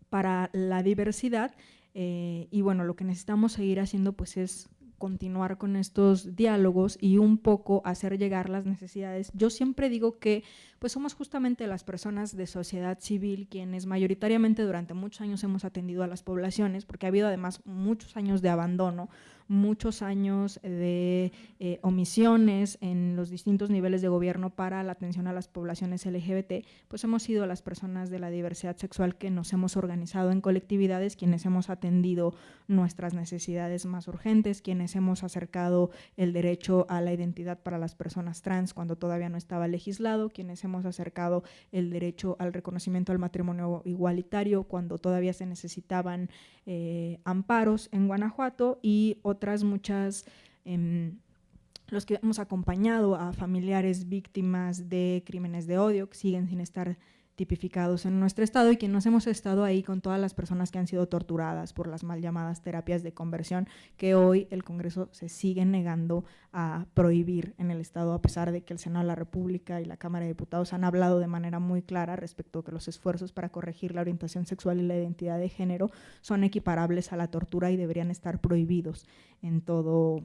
para la diversidad. Y bueno, lo que necesitamos seguir haciendo pues es continuar con estos diálogos y un poco hacer llegar las necesidades. Yo siempre digo que pues somos justamente las personas de sociedad civil quienes mayoritariamente durante muchos años hemos atendido a las poblaciones, porque ha habido además muchos años de abandono, muchos años de omisiones en los distintos niveles de gobierno para la atención a las poblaciones LGBT, pues hemos sido las personas de la diversidad sexual que nos hemos organizado en colectividades, quienes hemos atendido nuestras necesidades más urgentes, quienes hemos acercado el derecho a la identidad para las personas trans cuando todavía no estaba legislado, quienes hemos acercado el derecho al reconocimiento al matrimonio igualitario cuando todavía se necesitaban amparos en Guanajuato, y otras muchas los que hemos acompañado a familiares víctimas de crímenes de odio que siguen sin estar tipificados en nuestro estado y que nos hemos estado ahí con todas las personas que han sido torturadas por las mal llamadas terapias de conversión que hoy el Congreso se sigue negando a prohibir en el estado, a pesar de que el Senado de la República y la Cámara de Diputados han hablado de manera muy clara respecto a que los esfuerzos para corregir la orientación sexual y la identidad de género son equiparables a la tortura y deberían estar prohibidos en todo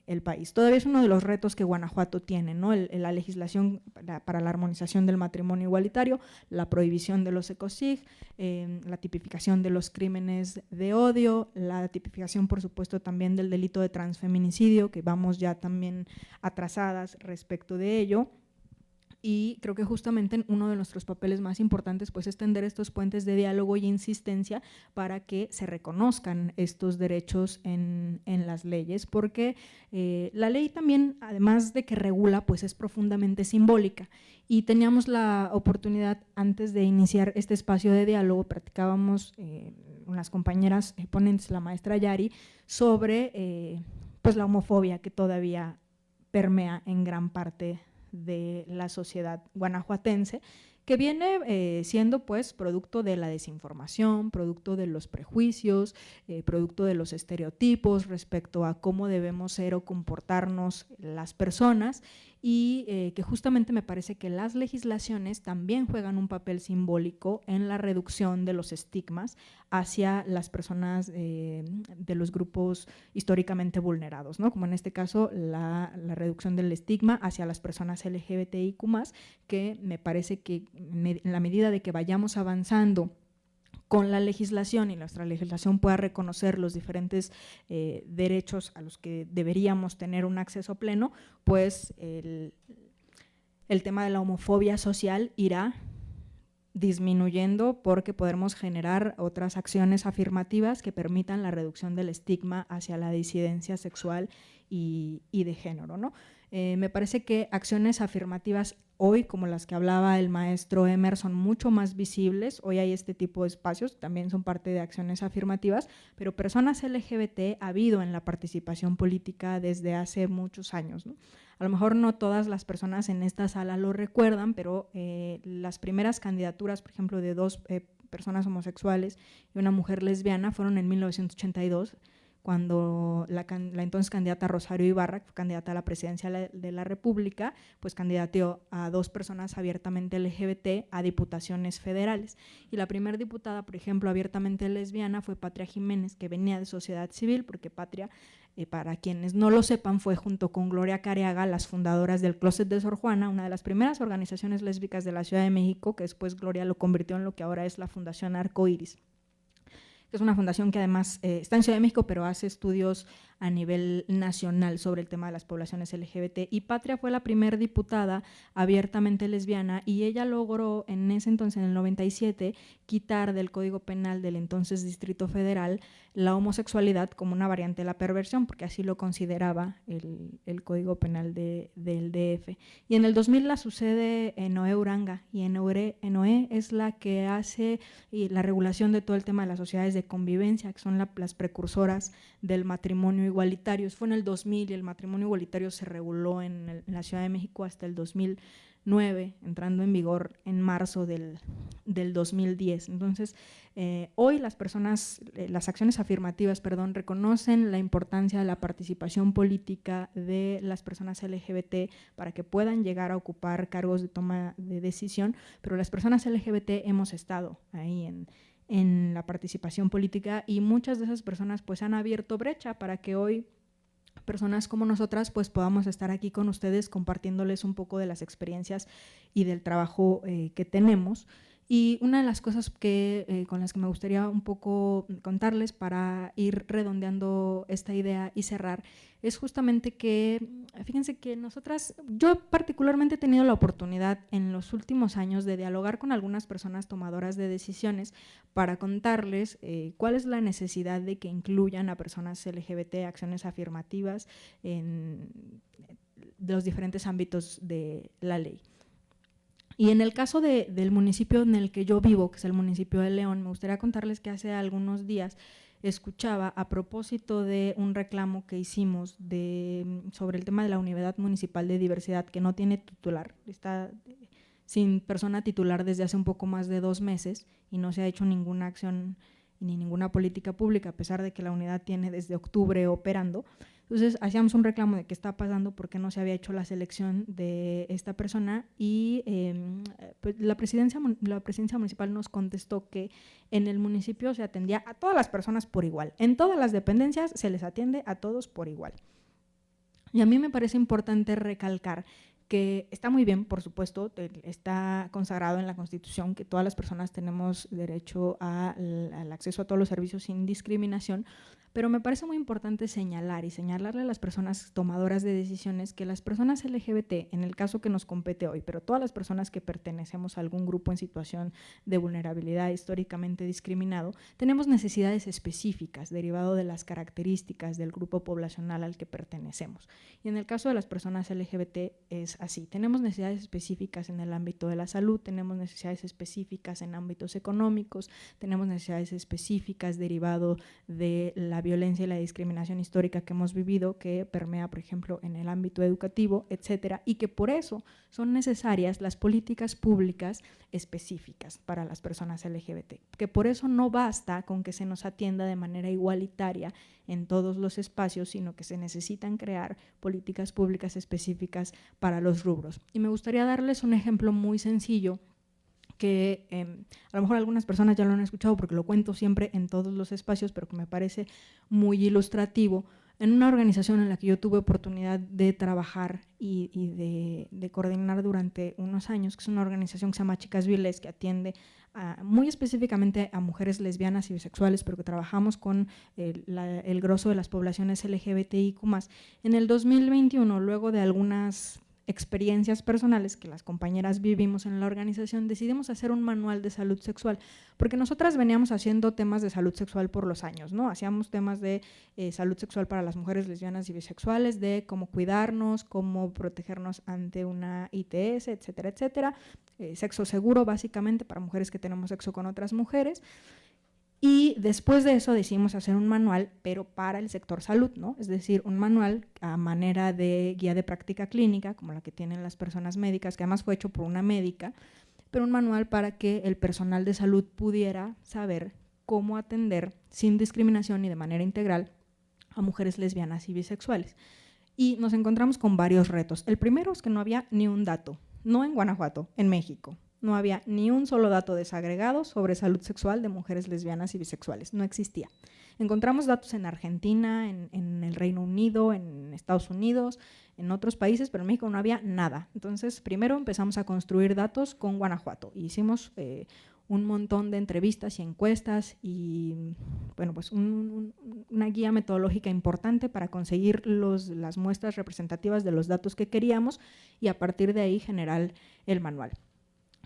el país. Todavía es uno de los retos que Guanajuato tiene, ¿no? La legislación para la armonización del matrimonio igualitario, la prohibición de los ecocid, la tipificación de los crímenes de odio, la tipificación, por supuesto, también del delito de transfeminicidio, que vamos ya también atrasadas respecto de ello. Y creo que justamente uno de nuestros papeles más importantes pues es tender estos puentes de diálogo y insistencia para que se reconozcan estos derechos en las leyes, porque la ley también, además de que regula, pues es profundamente simbólica. Y teníamos la oportunidad, antes de iniciar este espacio de diálogo, practicábamos unas compañeras ponentes, la maestra Yari, sobre pues la homofobia que todavía permea en gran parte de la sociedad guanajuatense, que viene siendo pues producto de la desinformación, producto de los prejuicios, producto de los estereotipos respecto a cómo debemos ser o comportarnos las personas, y que justamente me parece que las legislaciones también juegan un papel simbólico en la reducción de los estigmas hacia las personas de los grupos históricamente vulnerados, ¿no? Como en este caso la reducción del estigma hacia las personas LGBTIQ+, que me parece que en la medida de que vayamos avanzando con la legislación y nuestra legislación pueda reconocer los diferentes derechos a los que deberíamos tener un acceso pleno, pues el tema de la homofobia social irá disminuyendo, porque podremos generar otras acciones afirmativas que permitan la reducción del estigma hacia la disidencia sexual y de género, ¿no? Me parece que acciones afirmativas hoy, como las que hablaba el maestro Emer, son mucho más visibles. Hoy hay este tipo de espacios, también son parte de acciones afirmativas, pero personas LGBT ha habido en la participación política desde hace muchos años, ¿no? A lo mejor no todas las personas en esta sala lo recuerdan, pero las primeras candidaturas, por ejemplo, de dos personas homosexuales y una mujer lesbiana fueron en 1982, cuando la entonces candidata Rosario Ibarra, que fue candidata a la presidencia de la República, pues candidateó a dos personas abiertamente LGBT a diputaciones federales. Y la primera diputada, por ejemplo, abiertamente lesbiana fue Patria Jiménez, que venía de sociedad civil, porque Patria, para quienes no lo sepan, fue junto con Gloria Careaga las fundadoras del Closet de Sor Juana, una de las primeras organizaciones lésbicas de la Ciudad de México, que después Gloria lo convirtió en lo que ahora es la Fundación Arcoíris, que es una fundación que además está en Ciudad de México, pero hace estudios a nivel nacional sobre el tema de las poblaciones LGBT. Y Patria fue la primera diputada abiertamente lesbiana, y ella logró en ese entonces, en el 97, quitar del Código Penal del entonces Distrito Federal la homosexualidad como una variante de la perversión, porque así lo consideraba el Código Penal del DF. Y en el 2000 la sucede Noé Uranga, y Noé es la que hace la regulación de todo el tema de las sociedades de convivencia, que son las precursoras del matrimonio igualitario. Fue en el 2000 y el matrimonio igualitario se reguló en la Ciudad de México hasta el 2009, entrando en vigor en marzo del 2010. Entonces, hoy las acciones afirmativas, reconocen la importancia de la participación política de las personas LGBT para que puedan llegar a ocupar cargos de toma de decisión, pero las personas LGBT hemos estado ahí en la participación política, y muchas de esas personas pues han abierto brecha para que hoy personas como nosotras pues podamos estar aquí con ustedes compartiéndoles un poco de las experiencias y del trabajo que tenemos. Y una de las cosas con las que me gustaría un poco contarles para ir redondeando esta idea y cerrar es justamente que, fíjense que yo particularmente he tenido la oportunidad en los últimos años de dialogar con algunas personas tomadoras de decisiones para contarles cuál es la necesidad de que incluyan a personas LGBT, acciones afirmativas en los diferentes ámbitos de la ley. Y en el caso del municipio en el que yo vivo, que es el municipio de León, me gustaría contarles que hace algunos días escuchaba a propósito de un reclamo que hicimos sobre el tema de la Unidad Municipal de Diversidad, que no tiene titular, está sin persona titular desde hace un poco más de 2 meses y no se ha hecho ninguna acción ni ninguna política pública, a pesar de que la unidad tiene desde octubre operando. Entonces hacíamos un reclamo de qué está pasando, por qué no se había hecho la selección de esta persona y pues la presidencia municipal nos contestó que en el municipio se atendía a todas las personas por igual, en todas las dependencias se les atiende a todos por igual. Y a mí me parece importante recalcar que está muy bien, por supuesto, está consagrado en la Constitución que todas las personas tenemos derecho al acceso a todos los servicios sin discriminación, pero me parece muy importante señalarle a las personas tomadoras de decisiones que las personas LGBT, en el caso que nos compete hoy, pero todas las personas que pertenecemos a algún grupo en situación de vulnerabilidad históricamente discriminado, tenemos necesidades específicas derivado de las características del grupo poblacional al que pertenecemos. Y en el caso de las personas LGBT es así, tenemos necesidades específicas en el ámbito de la salud, tenemos necesidades específicas en ámbitos económicos, tenemos necesidades específicas derivado de la violencia y la discriminación histórica que hemos vivido, que permea, por ejemplo, en el ámbito educativo, etcétera, y que por eso son necesarias las políticas públicas específicas para las personas LGBT, que por eso no basta con que se nos atienda de manera igualitaria en todos los espacios, sino que se necesitan crear políticas públicas específicas para los rubros. Y me gustaría darles un ejemplo muy sencillo que a lo mejor algunas personas ya lo han escuchado porque lo cuento siempre en todos los espacios, pero que me parece muy ilustrativo. En una organización en la que yo tuve oportunidad de trabajar y de coordinar durante unos años, que es una organización que se llama Chicas Viles, que atiende muy específicamente a mujeres lesbianas y bisexuales, pero que trabajamos con el grosso de las poblaciones LGBTIQ+. En el 2021, luego de algunas experiencias personales que las compañeras vivimos en la organización, decidimos hacer un manual de salud sexual, porque nosotras veníamos haciendo temas de salud sexual por los años, ¿no? Hacíamos temas de salud sexual para las mujeres lesbianas y bisexuales, de cómo cuidarnos, cómo protegernos ante una ITS, etcétera, etcétera, sexo seguro básicamente para mujeres que tenemos sexo con otras mujeres. Y después de eso decidimos hacer un manual, pero para el sector salud, ¿no? Es decir, un manual a manera de guía de práctica clínica, como la que tienen las personas médicas, que además fue hecho por una médica, pero un manual para que el personal de salud pudiera saber cómo atender sin discriminación y de manera integral a mujeres lesbianas y bisexuales. Y nos encontramos con varios retos. El primero es que no había ni un dato, no en Guanajuato, en México. No había ni un solo dato desagregado sobre salud sexual de mujeres lesbianas y bisexuales, no existía. Encontramos datos en Argentina, en el Reino Unido, en Estados Unidos, en otros países, pero en México no había nada. Entonces, primero empezamos a construir datos con Guanajuato. Hicimos un montón de entrevistas y encuestas y bueno, pues una guía metodológica importante para conseguir las muestras representativas de los datos que queríamos y a partir de ahí generar el manual.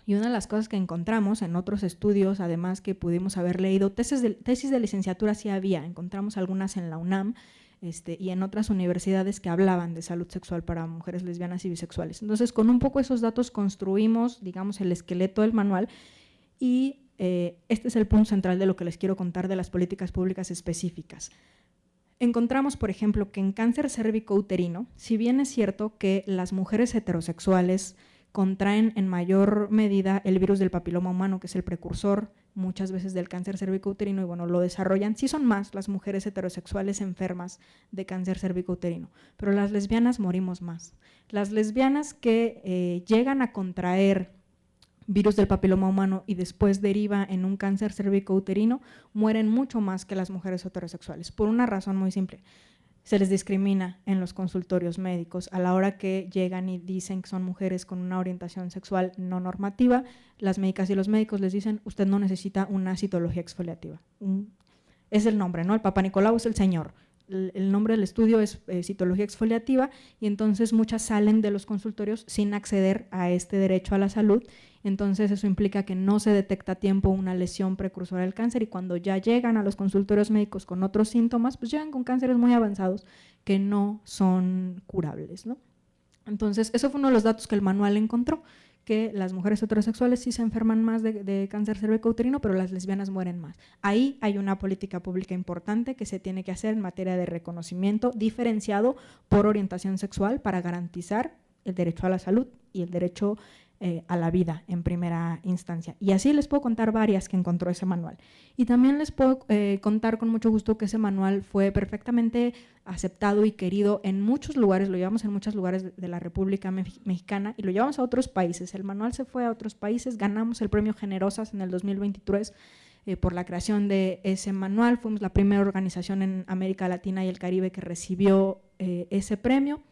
Y una de las cosas que encontramos en otros estudios, además que pudimos haber leído, tesis de licenciatura sí había, encontramos algunas en la UNAM y en otras universidades que hablaban de salud sexual para mujeres lesbianas y bisexuales. Entonces, con un poco esos datos construimos, digamos, el esqueleto del manual y este es el punto central de lo que les quiero contar de las políticas públicas específicas. Encontramos, por ejemplo, que en cáncer cérvico-uterino, si bien es cierto que las mujeres heterosexuales contraen en mayor medida el virus del papiloma humano, que es el precursor muchas veces del cáncer cérvico-uterino, y bueno, lo desarrollan. Sí son más las mujeres heterosexuales enfermas de cáncer cérvico-uterino, pero las lesbianas morimos más. Las lesbianas que llegan a contraer virus del papiloma humano y después deriva en un cáncer cérvico-uterino mueren mucho más que las mujeres heterosexuales, por una razón muy simple. Se les discrimina en los consultorios médicos. A la hora que llegan y dicen que son mujeres con una orientación sexual no normativa, las médicas y los médicos les dicen, usted no necesita una citología exfoliativa. Es el nombre, ¿no? El Papa Nicolau es el señor. El nombre del estudio es citología exfoliativa y entonces muchas salen de los consultorios sin acceder a este derecho a la salud. Entonces eso implica que no se detecta a tiempo una lesión precursora del cáncer y cuando ya llegan a los consultorios médicos con otros síntomas, pues llegan con cánceres muy avanzados que no son curables, ¿no? Entonces eso fue uno de los datos que el manual encontró, que las mujeres heterosexuales sí se enferman más de cáncer cervicouterino, pero las lesbianas mueren más. Ahí hay una política pública importante que se tiene que hacer en materia de reconocimiento diferenciado por orientación sexual para garantizar el derecho a la salud y el derecho a la vida en primera instancia. Y así les puedo contar varias que encontró ese manual. Y también les puedo contar con mucho gusto que ese manual fue perfectamente aceptado y querido en muchos lugares, lo llevamos en muchos lugares de la República Mexicana y lo llevamos a otros países. El manual se fue a otros países, ganamos el premio Generosas en el 2023 por la creación de ese manual. Fuimos la primera organización en América Latina y el Caribe que recibió ese premio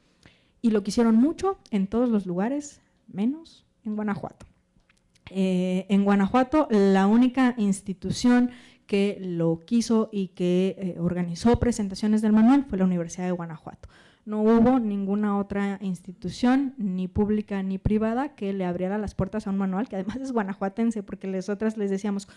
y lo quisieron mucho en todos los lugares, menos en Guanajuato. En Guanajuato, la única institución que lo quiso y que organizó presentaciones del manual fue la Universidad de Guanajuato. No hubo ninguna otra institución, ni pública ni privada, que le abriera las puertas a un manual, que además es guanajuatense, porque nosotras les decíamos,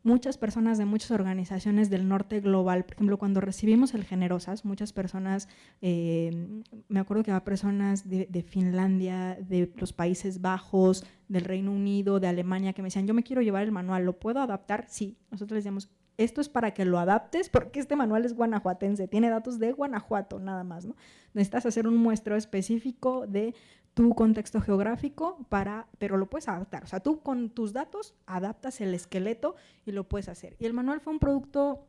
muchas personas de muchas organizaciones del norte global, por ejemplo, cuando recibimos el Generosas, muchas personas, me acuerdo que había personas de Finlandia, de los Países Bajos, del Reino Unido, de Alemania, que me decían, yo me quiero llevar el manual, ¿lo puedo adaptar? Sí. Nosotros les decíamos, esto es para que lo adaptes porque este manual es guanajuatense, tiene datos de Guanajuato nada más, ¿no? Necesitas hacer un muestreo específico de tu contexto geográfico, pero lo puedes adaptar. O sea, tú con tus datos adaptas el esqueleto y lo puedes hacer. Y el manual fue un producto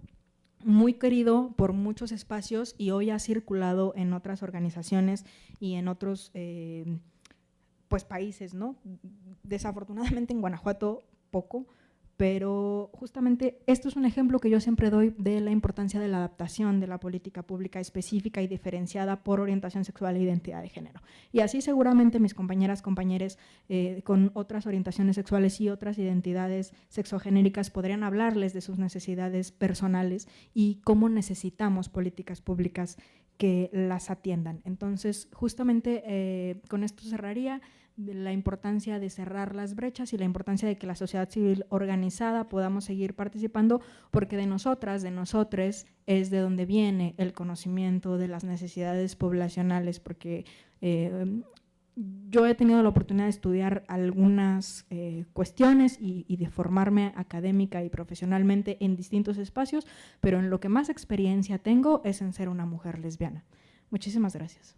muy querido por muchos espacios y hoy ha circulado en otras organizaciones y en otros pues, países, ¿no? Desafortunadamente en Guanajuato poco, pero justamente esto es un ejemplo que yo siempre doy de la importancia de la adaptación de la política pública específica y diferenciada por orientación sexual e identidad de género. Y así seguramente mis compañeras, compañeros con otras orientaciones sexuales y otras identidades sexogenéricas podrían hablarles de sus necesidades personales y cómo necesitamos políticas públicas que las atiendan. Entonces, justamente con esto cerraría la importancia de cerrar las brechas y la importancia de que la sociedad civil organizada podamos seguir participando, porque de nosotras, de nosotres, es de donde viene el conocimiento de las necesidades poblacionales, porque yo he tenido la oportunidad de estudiar algunas cuestiones y de formarme académica y profesionalmente en distintos espacios, pero en lo que más experiencia tengo es en ser una mujer lesbiana. Muchísimas gracias.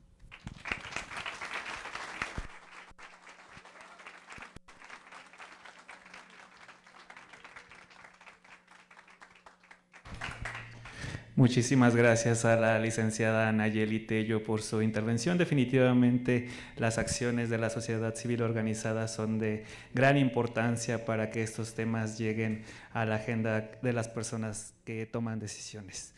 Muchísimas gracias a la licenciada Nayeli Tello por su intervención. Definitivamente las acciones de la sociedad civil organizada son de gran importancia para que estos temas lleguen a la agenda de las personas que toman decisiones.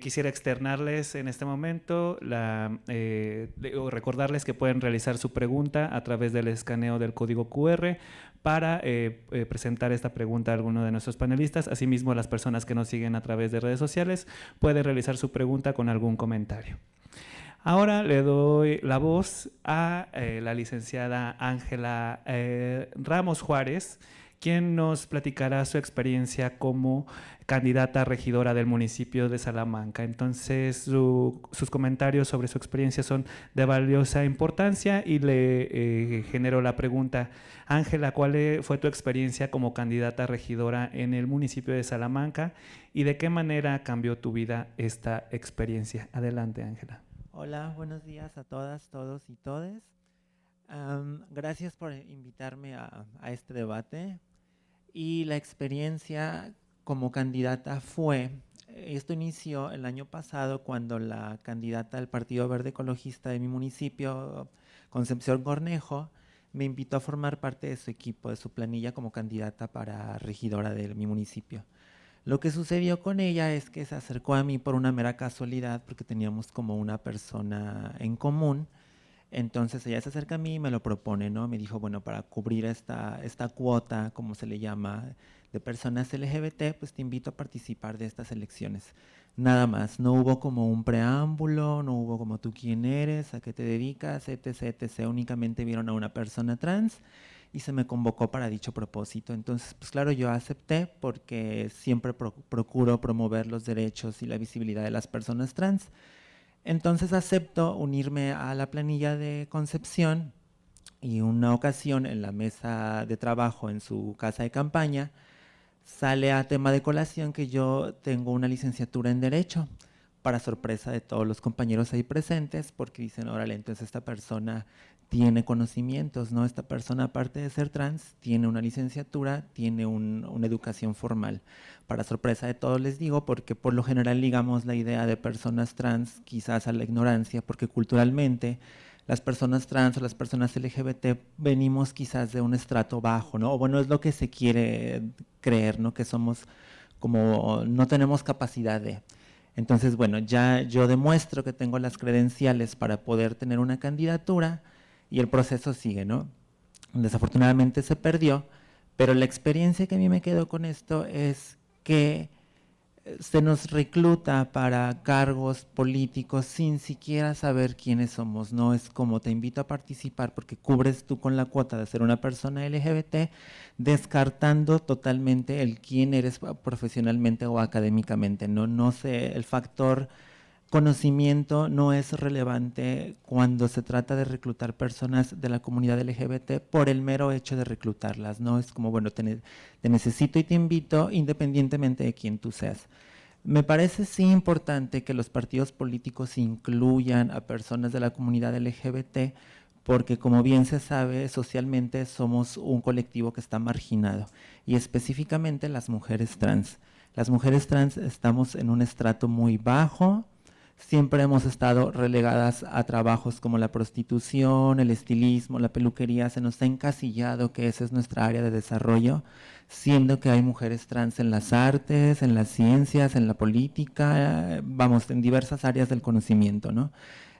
Quisiera externarles en este momento, o recordarles que pueden realizar su pregunta a través del escaneo del código QR para presentar esta pregunta a alguno de nuestros panelistas. Asimismo, las personas que nos siguen a través de redes sociales pueden realizar su pregunta con algún comentario. Ahora le doy la voz a la licenciada Ángela Ramos Juárez, quien nos platicará su experiencia como candidata a regidora del municipio de Salamanca. Entonces, sus comentarios sobre su experiencia son de valiosa importancia y le genero la pregunta, Ángela, ¿cuál fue tu experiencia como candidata a regidora en el municipio de Salamanca y de qué manera cambió tu vida esta experiencia? Adelante, Ángela. Hola, buenos días a todas, todos y todes. Gracias por invitarme a este debate. Y la experiencia como candidata esto inició el año pasado cuando la candidata del Partido Verde Ecologista de mi municipio, Concepción Cornejo, me invitó a formar parte de su equipo, de su planilla como candidata para regidora de mi municipio. Lo que sucedió con ella es que se acercó a mí por una mera casualidad porque teníamos como una persona en común. Entonces ella se acerca a mí y me lo propone, ¿no? Me dijo, bueno, para cubrir esta cuota, como se le llama, de personas LGBT, pues te invito a participar de estas elecciones. Nada más, no hubo como un preámbulo, no hubo como tú quién eres, a qué te dedicas, etc., etc. Únicamente vieron a una persona trans y se me convocó para dicho propósito. Entonces, pues claro, yo acepté porque siempre procuro promover los derechos y la visibilidad de las personas trans. Entonces acepto unirme a la planilla de Concepción Y una ocasión en la mesa de trabajo en su casa de campaña sale a tema de colación que yo tengo una licenciatura en Derecho, para sorpresa de todos los compañeros ahí presentes, porque dicen, órale, entonces esta persona tiene conocimientos, ¿no? Esta persona, aparte de ser trans, tiene una licenciatura, tiene una educación formal. Para sorpresa de todos les digo, porque por lo general ligamos la idea de personas trans quizás a la ignorancia, porque culturalmente las personas trans o las personas LGBT venimos quizás de un estrato bajo, ¿no? O bueno, es lo que se quiere creer, ¿no? Que somos como, no tenemos capacidad de. Entonces, bueno, ya yo demuestro que tengo las credenciales para poder tener una candidatura y el proceso sigue, ¿no? Desafortunadamente se perdió, pero la experiencia que a mí me quedó con esto es que se nos recluta para cargos políticos sin siquiera saber quiénes somos, no es como te invito a participar porque cubres tú con la cuota de ser una persona LGBT, descartando totalmente el quién eres profesionalmente o académicamente, no sé, el factor conocimiento no es relevante cuando se trata de reclutar personas de la comunidad LGBT por el mero hecho de reclutarlas, no es como, bueno, te necesito y te invito independientemente de quién tú seas. Me parece sí importante que los partidos políticos incluyan a personas de la comunidad LGBT porque como bien se sabe, socialmente somos un colectivo que está marginado y específicamente las mujeres trans. Las mujeres trans estamos en un estrato muy bajo, siempre hemos estado relegadas a trabajos como la prostitución, el estilismo, la peluquería, se nos ha encasillado que esa es nuestra área de desarrollo, siendo que hay mujeres trans en las artes, en las ciencias, en la política, vamos, en diversas áreas del conocimiento, ¿no?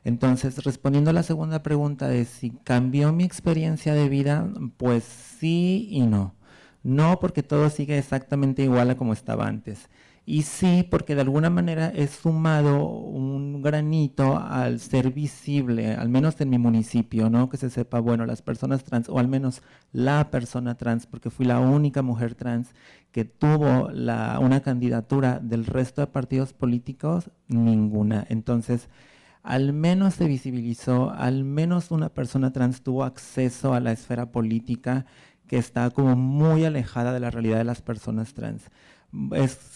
Entonces, respondiendo a la segunda pregunta de si cambió mi experiencia de vida, pues sí y no. No porque todo sigue exactamente igual a como estaba antes. Y sí, porque de alguna manera he sumado un granito al ser visible, al menos en mi municipio, ¿no? Que se sepa, bueno, las personas trans, o al menos la persona trans, porque fui la única mujer trans que tuvo una candidatura. Del resto de partidos políticos, ninguna. Entonces, al menos se visibilizó, al menos una persona trans tuvo acceso a la esfera política que está como muy alejada de la realidad de las personas trans.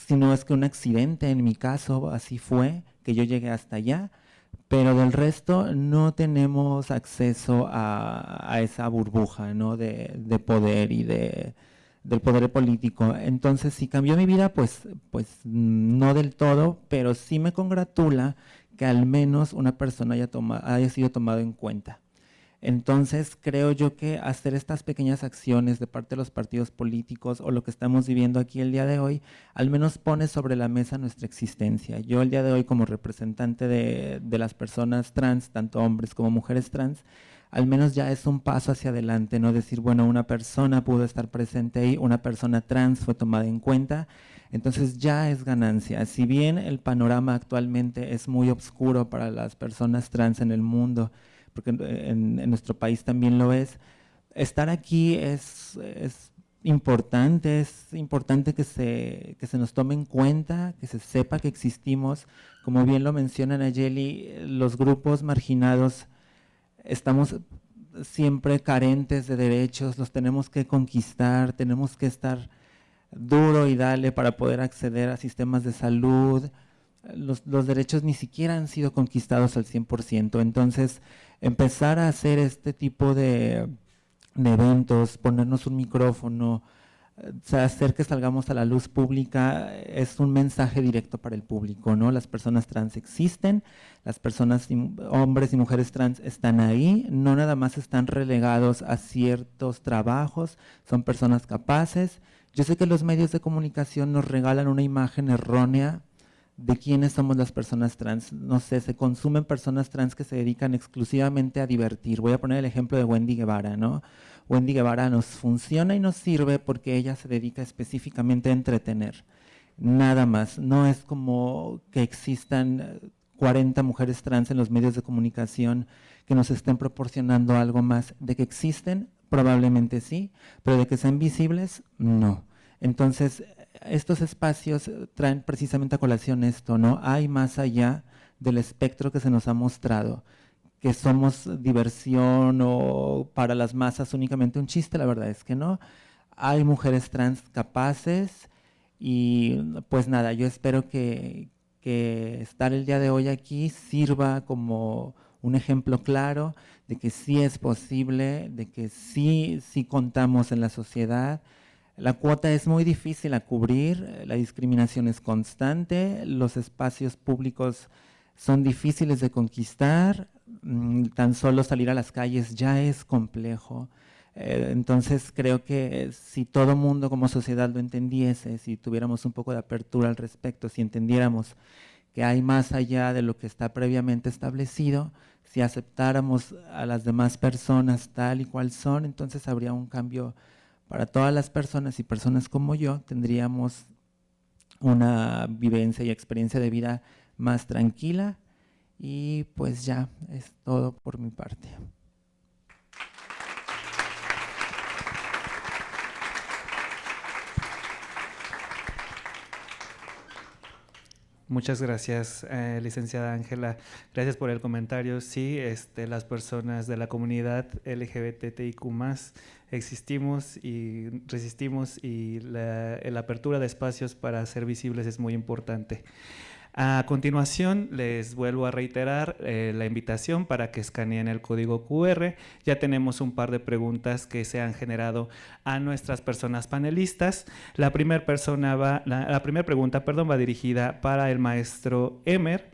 Si no es que un accidente, en mi caso así fue, que yo llegué hasta allá, pero del resto no tenemos acceso a esa burbuja, ¿no? de poder y del poder político. Entonces, si cambió mi vida, pues no del todo, pero sí me congratula que al menos una persona haya sido tomado en cuenta. Entonces, creo yo que hacer estas pequeñas acciones de parte de los partidos políticos o lo que estamos viviendo aquí el día de hoy, al menos pone sobre la mesa nuestra existencia. Yo el día de hoy, como representante de las personas trans, tanto hombres como mujeres trans, al menos ya es un paso hacia adelante, no decir, bueno, una persona pudo estar presente ahí, una persona trans fue tomada en cuenta, entonces ya es ganancia. Si bien el panorama actualmente es muy oscuro para las personas trans en el mundo, porque en nuestro país también lo es, estar aquí es importante que se nos tome en cuenta, que se sepa que existimos. Como bien lo menciona Nayeli, los grupos marginados estamos siempre carentes de derechos, los tenemos que conquistar, tenemos que estar duro y dale para poder acceder a sistemas de salud. Los derechos ni siquiera han sido conquistados al 100%, entonces empezar a hacer este tipo de eventos, ponernos un micrófono, hacer que salgamos a la luz pública es un mensaje directo para el público, ¿no? Las personas trans existen, las personas, hombres y mujeres trans están ahí, no nada más están relegados a ciertos trabajos, son personas capaces. Yo sé que los medios de comunicación nos regalan una imagen errónea de quiénes somos las personas trans. No sé, se consumen personas trans que se dedican exclusivamente a divertir. Voy a poner el ejemplo de Wendy Guevara, ¿no? Wendy Guevara nos funciona y nos sirve porque ella se dedica específicamente a entretener. Nada más. No es como que existan 40 mujeres trans en los medios de comunicación que nos estén proporcionando algo más. De que existen, probablemente sí, pero de que sean visibles, no. Entonces, estos espacios traen precisamente a colación esto, ¿no? Hay más allá del espectro que se nos ha mostrado. que somos diversión o para las masas únicamente un chiste, la verdad es que no. Hay mujeres trans capaces y pues nada, yo espero que estar el día de hoy aquí sirva como un ejemplo claro de que sí es posible, de que sí contamos en la sociedad. La cuota es muy difícil a cubrir, la discriminación es constante, los espacios públicos son difíciles de conquistar, tan solo salir a las calles ya es complejo. Entonces creo que si todo mundo como sociedad lo entendiese, si tuviéramos un poco de apertura al respecto, si entendiéramos que hay más allá de lo que está previamente establecido, si aceptáramos a las demás personas tal y cual son, entonces habría un cambio para todas las personas, y personas como yo tendríamos una vivencia y experiencia de vida más tranquila. Y pues ya es todo por mi parte. Muchas gracias, licenciada Ángela. Gracias por el comentario. Sí, las personas de la comunidad LGBTIQ+, existimos y resistimos, y la apertura de espacios para ser visibles es muy importante. A continuación, les vuelvo a reiterar la invitación para que escaneen el código QR. Ya tenemos un par de preguntas que se han generado a nuestras personas panelistas. La primera pregunta va dirigida para el maestro Emer,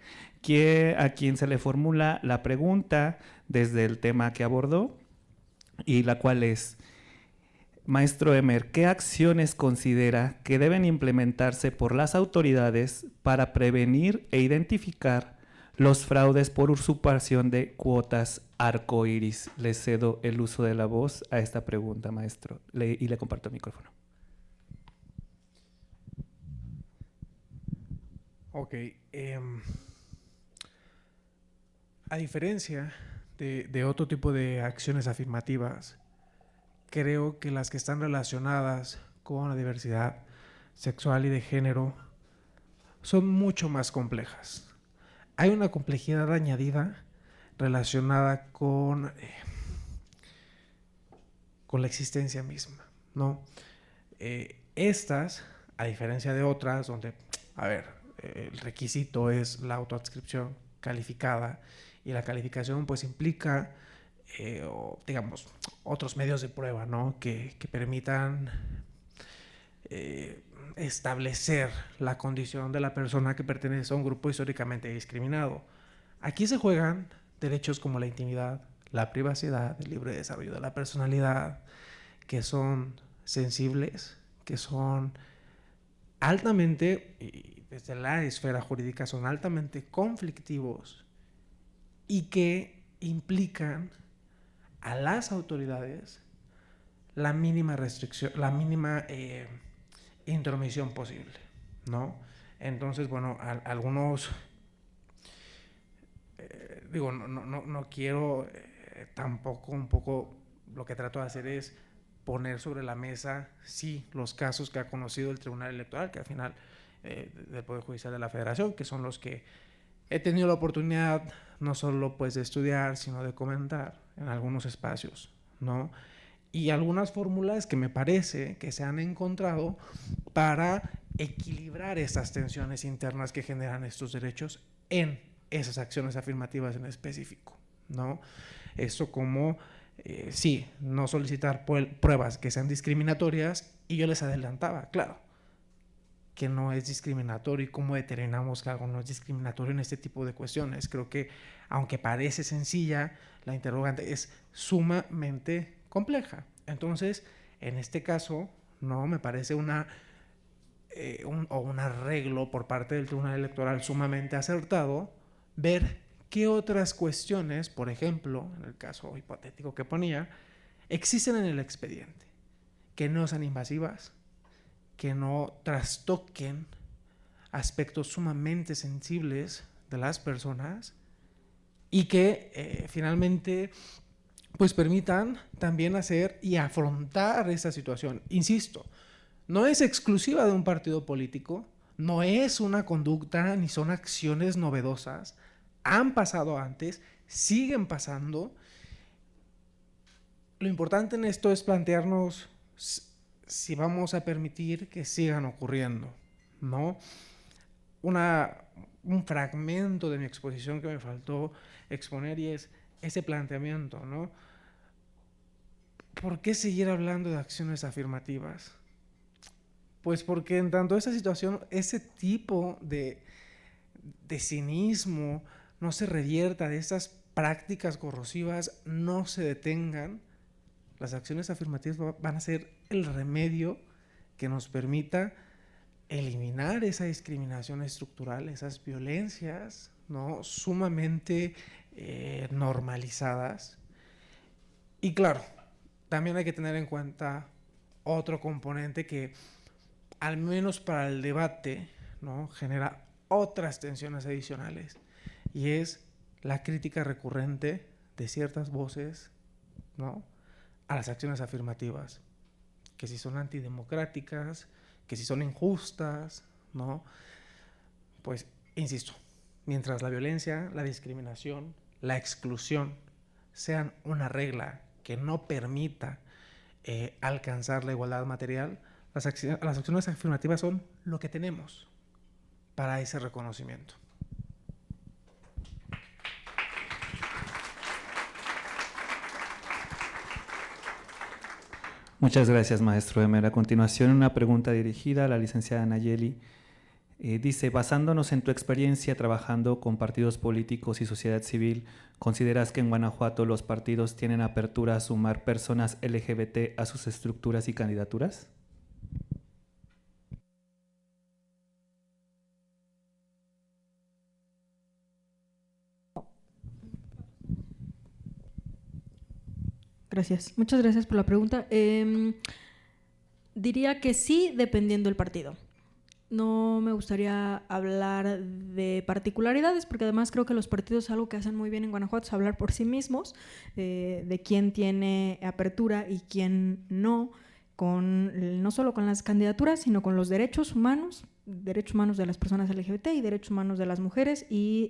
a quien se le formula la pregunta desde el tema que abordó, y la cual es: maestro Emer, ¿qué acciones considera que deben implementarse por las autoridades para prevenir e identificar los fraudes por usurpación de cuotas arcoíris? Le cedo el uso de la voz a esta pregunta, maestro, y le comparto el micrófono. Ok. A diferencia de otro tipo de acciones afirmativas, creo que las que están relacionadas con la diversidad sexual y de género son mucho más complejas. Hay una complejidad añadida relacionada con la existencia misma, ¿no? Estas, a diferencia de otras, donde, el requisito es la autoadscripción calificada, y la calificación pues implica digamos, otros medios de prueba, ¿no? que permitan establecer la condición de la persona que pertenece a un grupo históricamente discriminado. Aquí se juegan derechos como la intimidad, la privacidad, el libre desarrollo de la personalidad, que son sensibles, que son altamente, y desde la esfera jurídica son altamente conflictivos, y que implican a las autoridades la mínima restricción, la mínima intromisión posible, ¿no? Entonces, bueno, algunos, no quiero tampoco, un poco lo que trato de hacer es poner sobre la mesa, sí, los casos que ha conocido el Tribunal Electoral, que al final del Poder Judicial de la Federación, que son los que he tenido la oportunidad no solo pues de estudiar, sino de comentar en algunos espacios, ¿no? Y algunas fórmulas que me parece que se han encontrado para equilibrar estas tensiones internas que generan estos derechos en esas acciones afirmativas en específico, ¿no? Eso como, sí, no solicitar pruebas que sean discriminatorias, y yo les adelantaba, claro, que no es discriminatorio, y cómo determinamos que algo no es discriminatorio en este tipo de cuestiones. Creo que, aunque parece sencilla, la interrogante es sumamente compleja. Entonces, en este caso, no me parece un arreglo por parte del Tribunal Electoral sumamente acertado ver qué otras cuestiones, por ejemplo, en el caso hipotético que ponía, existen en el expediente, que no sean invasivas, que no trastoquen aspectos sumamente sensibles de las personas, y que finalmente pues permitan también hacer y afrontar esta situación. Insisto, no es exclusiva de un partido político, no es una conducta ni son acciones novedosas, han pasado antes, siguen pasando. Lo importante en esto es plantearnos si vamos a permitir que sigan ocurriendo, ¿no? Un fragmento de mi exposición que me faltó exponer y es ese planteamiento, ¿no? ¿Por qué seguir hablando de acciones afirmativas? Pues porque en tanto esa situación, ese tipo de cinismo no se revierta, de esas prácticas corrosivas no se detengan, las acciones afirmativas van a ser el remedio que nos permita eliminar esa discriminación estructural, esas violencias, ¿no?, sumamente normalizadas. Y claro, también hay que tener en cuenta otro componente que, al menos para el debate, ¿no?, genera otras tensiones adicionales, y es la crítica recurrente de ciertas voces, ¿no?, a las acciones afirmativas, que si son antidemocráticas, que si son injustas, ¿no? Pues, insisto, mientras la violencia, la discriminación, la exclusión sean una regla que no permita alcanzar la igualdad material, las acciones afirmativas son lo que tenemos para ese reconocimiento. Muchas gracias, maestro Emer. A continuación, una pregunta dirigida a la licenciada Nayeli. Dice, basándonos en tu experiencia trabajando con partidos políticos y sociedad civil, ¿consideras que en Guanajuato los partidos tienen apertura a sumar personas LGBT a sus estructuras y candidaturas? Gracias. Muchas gracias por la pregunta. Diría que sí, dependiendo del partido. No me gustaría hablar de particularidades, porque además creo que los partidos, algo que hacen muy bien en Guanajuato es hablar por sí mismos, de quién tiene apertura y quién no, no solo con las candidaturas, sino con los derechos humanos de las personas LGBT y derechos humanos de las mujeres y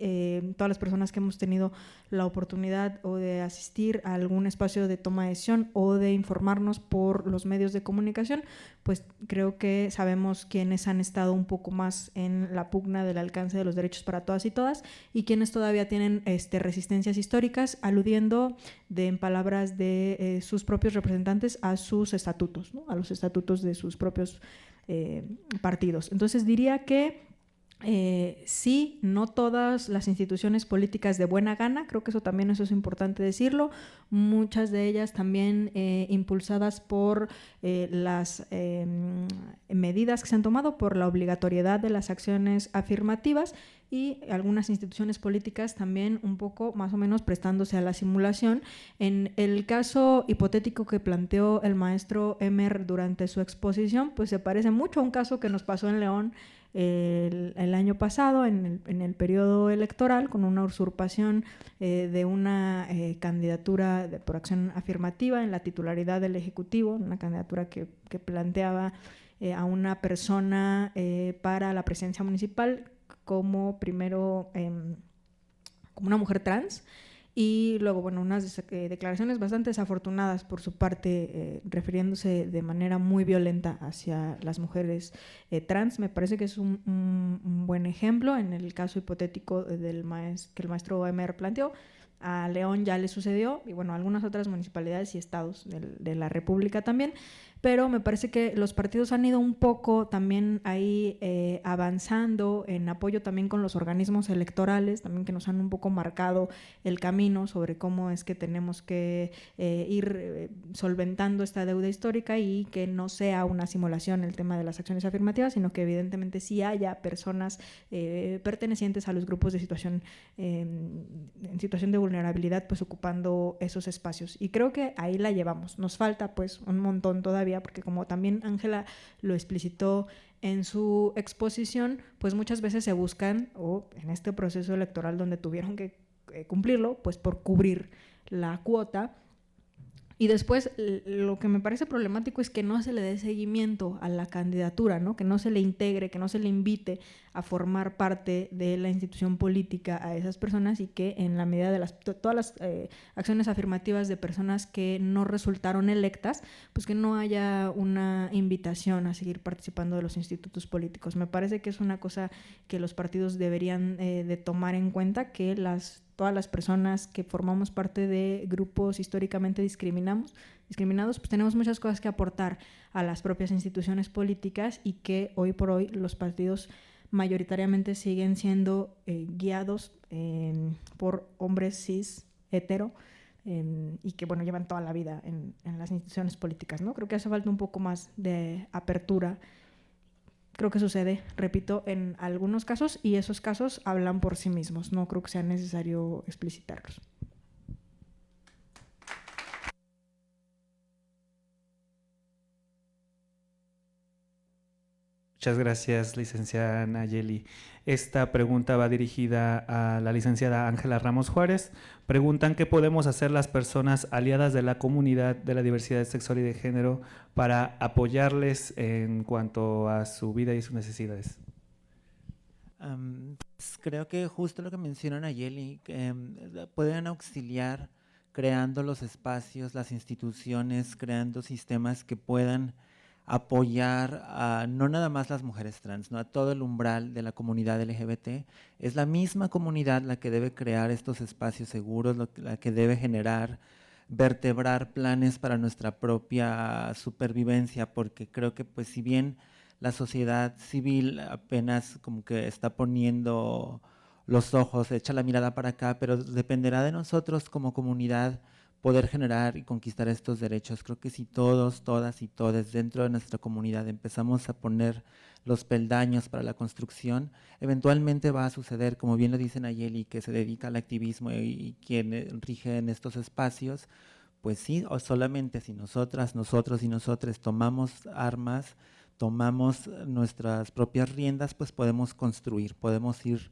todas las personas que hemos tenido la oportunidad o de asistir a algún espacio de toma de decisión o de informarnos por los medios de comunicación, pues creo que sabemos quiénes han estado un poco más en la pugna del alcance de los derechos para todas y todas y quiénes todavía tienen resistencias históricas, aludiendo en palabras de sus propios representantes a sus estatutos, ¿no?, a los estatutos de sus propios partidos. Entonces diría que sí, no todas las instituciones políticas de buena gana, creo que eso es importante decirlo, muchas de ellas también impulsadas por las medidas que se han tomado por la obligatoriedad de las acciones afirmativas y algunas instituciones políticas también un poco más o menos prestándose a la simulación. En el caso hipotético que planteó el maestro Emer durante su exposición, pues se parece mucho a un caso que nos pasó en León el año pasado, en el periodo electoral, con una usurpación de una candidatura por acción afirmativa en la titularidad del Ejecutivo, una candidatura que planteaba a una persona para la presidencia municipal como primero como una mujer trans y luego, bueno, unas declaraciones bastante desafortunadas por su parte, refiriéndose de manera muy violenta hacia las mujeres trans. Me parece que es un buen ejemplo en el caso hipotético que el maestro Emer planteó. A León ya le sucedió y bueno, a algunas otras municipalidades y estados de la República también, pero me parece que los partidos han ido un poco también ahí avanzando en apoyo también con los organismos electorales, también que nos han un poco marcado el camino sobre cómo es que tenemos que ir solventando esta deuda histórica y que no sea una simulación el tema de las acciones afirmativas, sino que evidentemente sí haya personas pertenecientes a los grupos de situación en situación de vulnerabilidad, pues ocupando esos espacios. Y creo que ahí la llevamos. Nos falta pues un montón todavía, porque como también Ángela lo explicitó en su exposición, pues muchas veces se buscan, o en este proceso electoral donde tuvieron que cumplirlo, pues por cubrir la cuota, Y después, lo que me parece problemático es que no se le dé seguimiento a la candidatura, ¿no? Que no se le integre, que no se le invite a formar parte de la institución política a esas personas, y que en la medida de todas las acciones afirmativas de personas que no resultaron electas, pues que no haya una invitación a seguir participando de los institutos políticos. Me parece que es una cosa que los partidos deberían de tomar en cuenta, que todas las personas que formamos parte de grupos históricamente discriminados, pues tenemos muchas cosas que aportar a las propias instituciones políticas, y que hoy por hoy los partidos mayoritariamente siguen siendo guiados por hombres cis, hetero, y que bueno, llevan toda la vida en las instituciones políticas, ¿no? Creo que hace falta un poco más de apertura. Creo que sucede, repito, en algunos casos, y esos casos hablan por sí mismos. No creo que sea necesario explicitarlos. Muchas gracias, licenciada Nayeli. Esta pregunta va dirigida a la licenciada Ángela Ramos Juárez. Preguntan qué podemos hacer las personas aliadas de la comunidad de la diversidad sexual y de género para apoyarles en cuanto a su vida y sus necesidades. Pues creo que justo lo que menciona Nayeli, pueden auxiliar creando los espacios, las instituciones, creando sistemas que puedan apoyar a no nada más las mujeres trans, ¿no? A todo el umbral de la comunidad LGBT. Es la misma comunidad la que debe crear estos espacios seguros, la que debe generar, vertebrar planes para nuestra propia supervivencia, porque creo que pues si bien la sociedad civil apenas como que está poniendo los ojos, echa la mirada para acá, pero dependerá de nosotros como comunidad poder generar y conquistar estos derechos. Creo que si todos, todas y todes dentro de nuestra comunidad empezamos a poner los peldaños para la construcción, eventualmente va a suceder, como bien lo dice Nayeli, que se dedica al activismo y quien rige en estos espacios, pues sí, o solamente si nosotras, nosotros y nosotres tomamos armas, tomamos nuestras propias riendas, pues podemos construir, podemos ir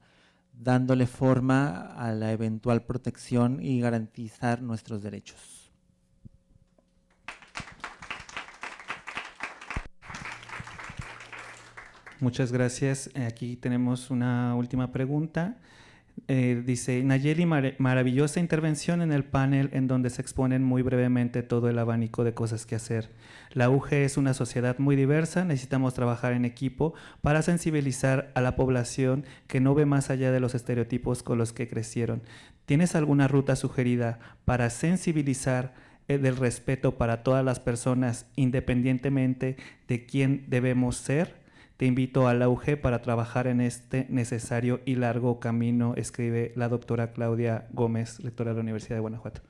dándole forma a la eventual protección y garantizar nuestros derechos. Muchas gracias. Aquí tenemos una última pregunta. Dice, Nayeli, maravillosa intervención en el panel en donde se exponen muy brevemente todo el abanico de cosas que hacer. La UG es una sociedad muy diversa, necesitamos trabajar en equipo para sensibilizar a la población que no ve más allá de los estereotipos con los que crecieron. ¿Tienes alguna ruta sugerida para sensibilizar del respeto para todas las personas independientemente de quién debemos ser? Te invito a la UG para trabajar en este necesario y largo camino, escribe la doctora Claudia Gómez, rectora de la Universidad de Guanajuato.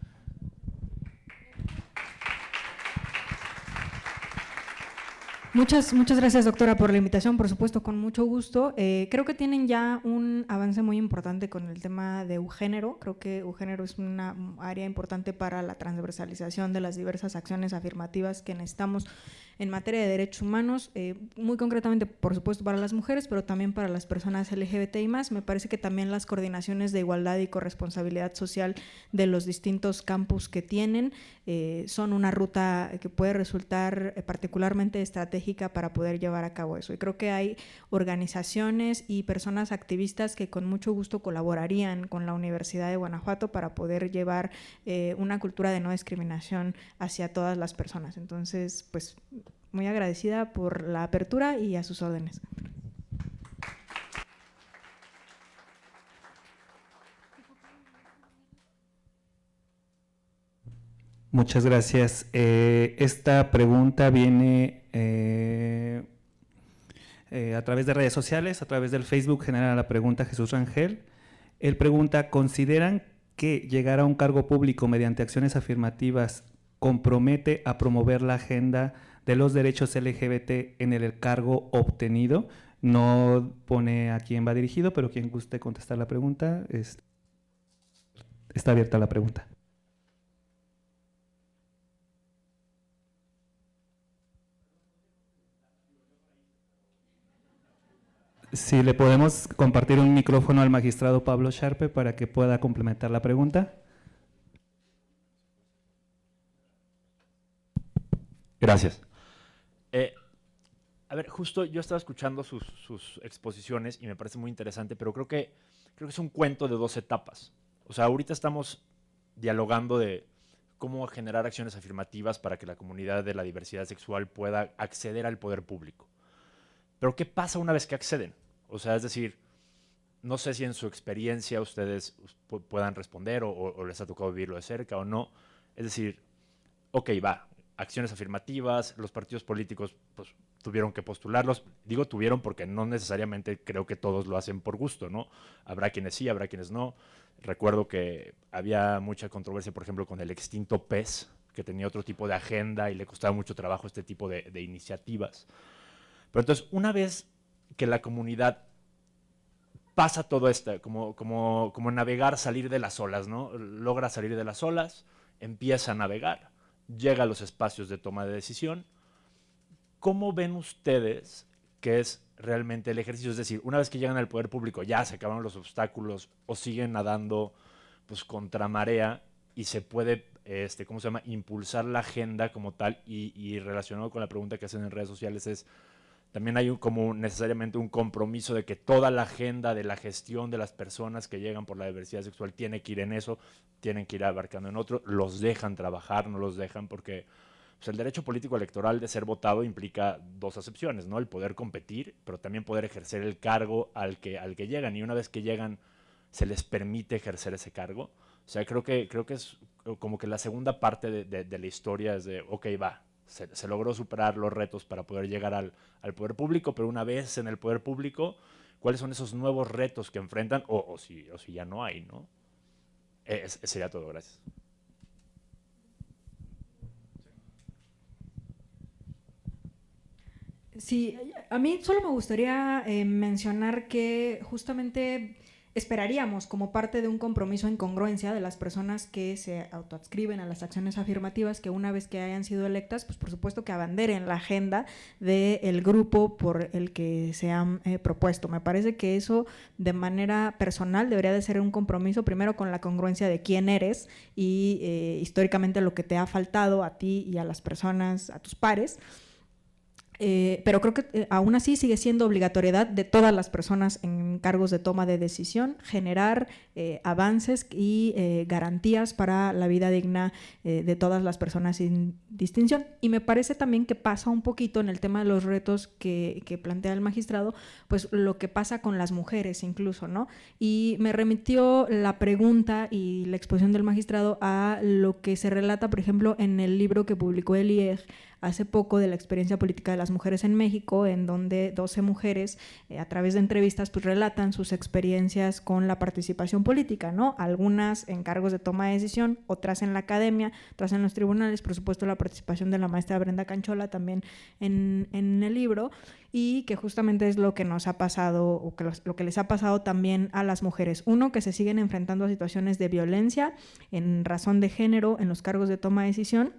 Muchas gracias, doctora, por la invitación, por supuesto, con mucho gusto. Creo que tienen ya un avance muy importante con el tema de Eugénero. Creo que Eugénero es una área importante para la transversalización de las diversas acciones afirmativas que necesitamos en materia de derechos humanos, muy concretamente, por supuesto, para las mujeres, pero también para las personas LGBTI+. Me parece que también las coordinaciones de igualdad y corresponsabilidad social de los distintos campus que tienen son una ruta que puede resultar particularmente estratégica para poder llevar a cabo eso. Y creo que hay organizaciones y personas activistas que con mucho gusto colaborarían con la Universidad de Guanajuato para poder llevar una cultura de no discriminación hacia todas las personas. Entonces, pues muy agradecida por la apertura y a sus órdenes. Muchas gracias. Esta pregunta viene a través de redes sociales, a través del Facebook, genera la pregunta Jesús Rangel. Él pregunta, ¿consideran que llegar a un cargo público mediante acciones afirmativas compromete a promover la agenda de los derechos LGBT en el cargo obtenido? No pone a quién va dirigido, pero quien guste contestar la pregunta, está abierta la pregunta. Si le podemos compartir un micrófono al magistrado Pablo Sharpe para que pueda complementar la pregunta. Gracias. A ver, justo yo estaba escuchando sus exposiciones y me parece muy interesante, pero creo que es un cuento de 2 etapas. O sea, ahorita estamos dialogando de cómo generar acciones afirmativas para que la comunidad de la diversidad sexual pueda acceder al poder público. Pero ¿qué pasa una vez que acceden? O sea, es decir, no sé si en su experiencia ustedes puedan responder o les ha tocado vivirlo de cerca o no. Es decir, ok, va, acciones afirmativas, los partidos políticos pues, tuvieron que postularlos. Digo tuvieron porque no necesariamente creo que todos lo hacen por gusto, ¿no? Habrá quienes sí, habrá quienes no. Recuerdo que había mucha controversia, por ejemplo, con el extinto PES, que tenía otro tipo de agenda y le costaba mucho trabajo este tipo de iniciativas. Pero entonces, una vez que la comunidad pasa todo esto, como navegar, salir de las olas, ¿no? Logra salir de las olas, empieza a navegar, llega a los espacios de toma de decisión. ¿Cómo ven ustedes que es realmente el ejercicio? Es decir, una vez que llegan al poder público, ya se acabaron los obstáculos o siguen nadando pues, contra marea y se puede, ¿cómo se llama?, impulsar la agenda como tal y relacionado con la pregunta que hacen en redes sociales es, también hay como necesariamente un compromiso de que toda la agenda de la gestión de las personas que llegan por la diversidad sexual tiene que ir en eso, tienen que ir abarcando en otro, los dejan trabajar, no los dejan porque pues, el derecho político electoral de ser votado implica 2 acepciones, ¿no? El poder competir, pero también poder ejercer el cargo al que llegan y una vez que llegan se les permite ejercer ese cargo. O sea, creo que es como que la segunda parte de la historia es de, ok, va, se logró superar los retos para poder llegar al poder público, pero una vez en el poder público, ¿cuáles son esos nuevos retos que enfrentan? O si ya no hay, ¿no? Sería todo, gracias. Sí, a mí solo me gustaría mencionar que justamente esperaríamos como parte de un compromiso en congruencia de las personas que se autoadscriben a las acciones afirmativas que una vez que hayan sido electas, pues por supuesto que abanderen la agenda del grupo por el que se han propuesto. Me parece que eso de manera personal debería de ser un compromiso primero con la congruencia de quién eres y históricamente lo que te ha faltado a ti y a las personas, a tus pares. Pero creo que aún así sigue siendo obligatoriedad de todas las personas en cargos de toma de decisión generar avances y garantías para la vida digna de todas las personas sin distinción. Y me parece también que pasa un poquito en el tema de los retos que plantea el magistrado, pues lo que pasa con las mujeres incluso, ¿no? Y me remitió la pregunta y la exposición del magistrado a lo que se relata, por ejemplo, en el libro que publicó el IEG hace poco de la experiencia política de las mujeres en México, en donde 12 mujeres a través de entrevistas pues relatan sus experiencias con la participación política, ¿no? Algunas en cargos de toma de decisión, otras en la academia, otras en los tribunales, por supuesto la participación de la maestra Brenda Canchola también en el libro, y que justamente es lo que nos ha pasado o que lo que les ha pasado también a las mujeres. Uno, que se siguen enfrentando a situaciones de violencia en razón de género en los cargos de toma de decisión,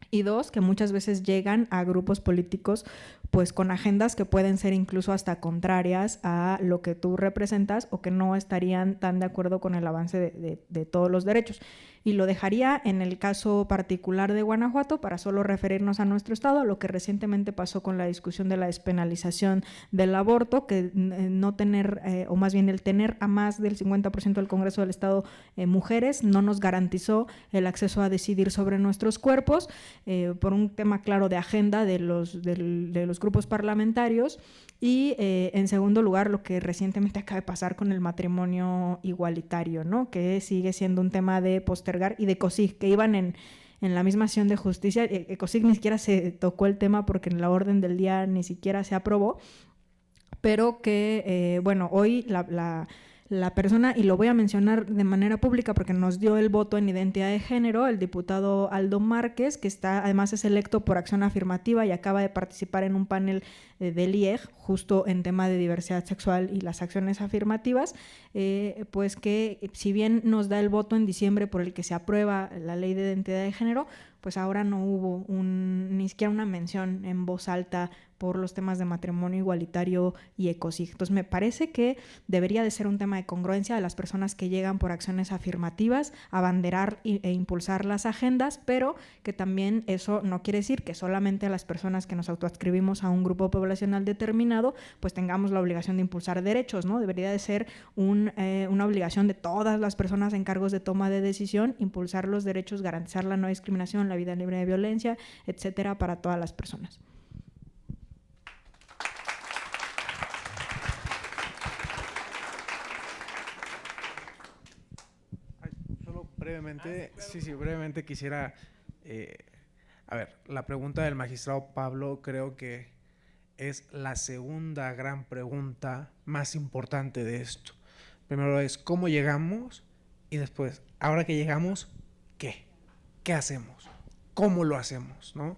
y 2, que muchas veces llegan a grupos políticos pues con agendas que pueden ser incluso hasta contrarias a lo que tú representas o que no estarían tan de acuerdo con el avance de todos los derechos. Y lo dejaría en el caso particular de Guanajuato para solo referirnos a nuestro estado, a lo que recientemente pasó con la discusión de la despenalización del aborto, que no tener, o más bien el tener a más del 50% del Congreso del Estado mujeres no nos garantizó el acceso a decidir sobre nuestros cuerpos por un tema claro de agenda de los grupos parlamentarios. Y en segundo lugar, lo que recientemente acaba de pasar con el matrimonio igualitario, ¿no? Que sigue siendo un tema de postergar, y de COSIG, que iban en la misma acción de justicia. COSIG ni siquiera se tocó el tema porque en la orden del día ni siquiera se aprobó, pero que, bueno, hoy la persona, y lo voy a mencionar de manera pública porque nos dio el voto en identidad de género, el diputado Aldo Márquez, que además es electo por acción afirmativa y acaba de participar en un panel del IEG justo en tema de diversidad sexual y las acciones afirmativas, pues que si bien nos da el voto en diciembre por el que se aprueba la ley de identidad de género, pues ahora no hubo ni siquiera una mención en voz alta por los temas de matrimonio igualitario y ECOSIG. Entonces me parece que debería de ser un tema de congruencia de las personas que llegan por acciones afirmativas, abanderar e impulsar las agendas, pero que también eso no quiere decir que solamente las personas que nos autoadscribimos a un grupo poblacional determinado pues tengamos la obligación de impulsar derechos, ¿no? Debería de ser una obligación de todas las personas en cargos de toma de decisión, impulsar los derechos, garantizar la no discriminación, la vida libre de violencia, etcétera, para todas las personas. Solo brevemente, brevemente quisiera, a ver, la pregunta del magistrado Pablo creo que es la segunda gran pregunta más importante de esto. Primero es ¿cómo llegamos? Y después, ahora que llegamos, ¿qué? ¿Qué hacemos? ¿Cómo lo hacemos? ¿No?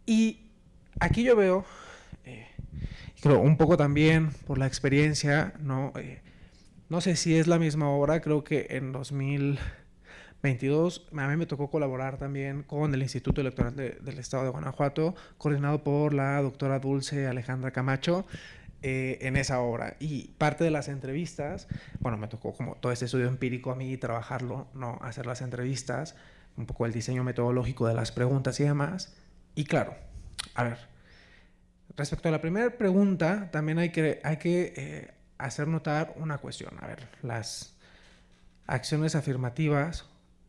Y aquí yo veo, creo un poco también por la experiencia, ¿no? No sé si es la misma obra, creo que en 2022 a mí me tocó colaborar también con el Instituto Electoral del Estado de Guanajuato, coordinado por la doctora Dulce Alejandra Camacho, en esa obra. Y parte de las entrevistas, bueno, me tocó como todo este estudio empírico a mí trabajarlo, ¿no? Hacer las entrevistas, un poco el diseño metodológico de las preguntas y demás. Y claro, a ver, respecto a la primera pregunta, también hay que hacer notar una cuestión. A ver, las acciones afirmativas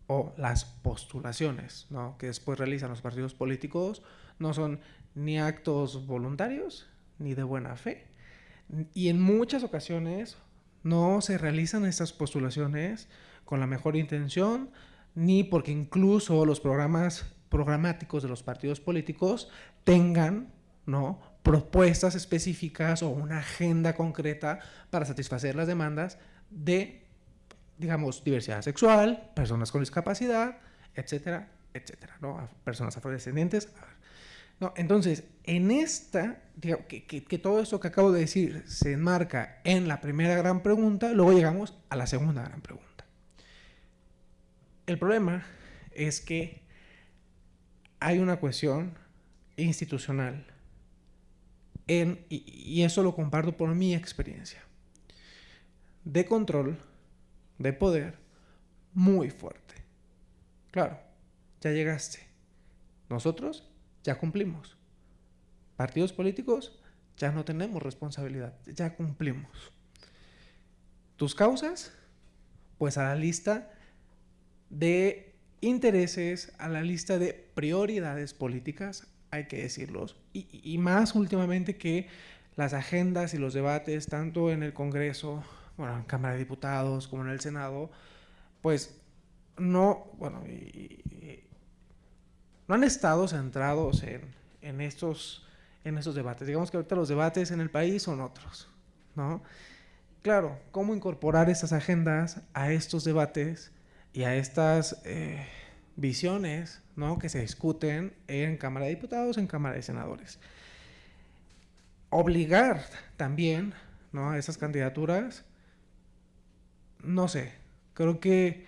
o las postulaciones, ¿no? Que después realizan los partidos políticos no son ni actos voluntarios ni de buena fe. Y en muchas ocasiones no se realizan estas postulaciones con la mejor intención, ni porque incluso los programáticos de los partidos políticos tengan, ¿no?, propuestas específicas o una agenda concreta para satisfacer las demandas de, digamos, diversidad sexual, personas con discapacidad, etcétera, etcétera, ¿no? Personas afrodescendientes. No, entonces, en esta, digamos, que todo esto que acabo de decir se enmarca en la primera gran pregunta, luego llegamos a la segunda gran pregunta. El problema es que hay una cuestión institucional, y eso lo comparto por mi experiencia, de control, de poder, muy fuerte. Claro, ya llegaste. Nosotros ya cumplimos. Partidos políticos, ya no tenemos responsabilidad, ya cumplimos. Tus causas, pues a la lista de intereses, a la lista de prioridades políticas, hay que decirlos, y más últimamente que las agendas y los debates, tanto en el Congreso, bueno, en Cámara de Diputados, como en el Senado, pues no, bueno, no han estado centrados en estos debates. Digamos que ahorita los debates en el país son otros, ¿no? Claro, ¿cómo incorporar estas agendas a estos debates y a estas visiones, ¿no?, que se discuten en Cámara de Diputados, en Cámara de Senadores? Obligar también, ¿no?, a esas candidaturas, no sé, creo que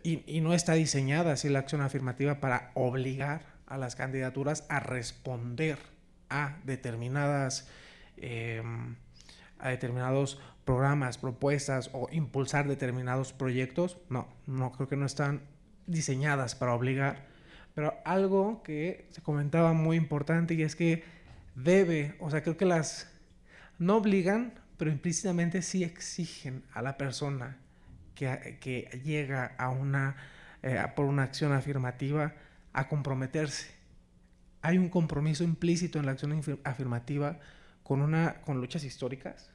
y no está diseñada así la acción afirmativa para obligar a las candidaturas a responder a determinados programas, propuestas o impulsar determinados proyectos. No, creo que no están diseñadas para obligar. Pero algo que se comentaba muy importante, y es que creo que las no obligan, pero implícitamente sí exigen a la persona que llega por una acción afirmativa a comprometerse. Hay un compromiso implícito en la acción afirmativa con luchas históricas,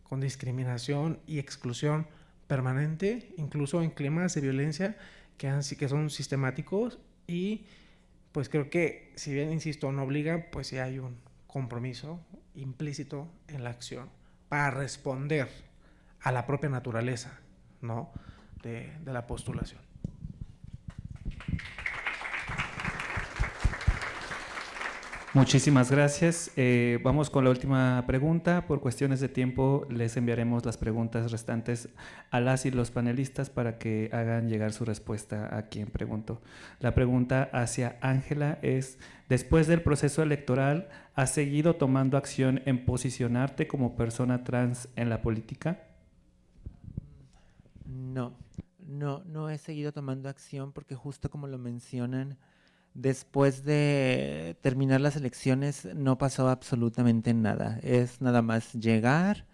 con discriminación y exclusión permanente, incluso en climas de violencia que son sistemáticos, y pues creo que, si bien, insisto, no obliga, pues sí hay un compromiso implícito en la acción para responder a la propia naturaleza, ¿no?, de la postulación. Muchísimas gracias. Vamos con la última pregunta. Por cuestiones de tiempo, les enviaremos las preguntas restantes a las y los panelistas para que hagan llegar su respuesta a quien preguntó. La pregunta hacia Ángela es: después del proceso electoral, ¿has seguido tomando acción en posicionarte como persona trans en la política? No he seguido tomando acción porque justo como lo mencionan, después de terminar las elecciones no pasó absolutamente nada. Es nada más llegar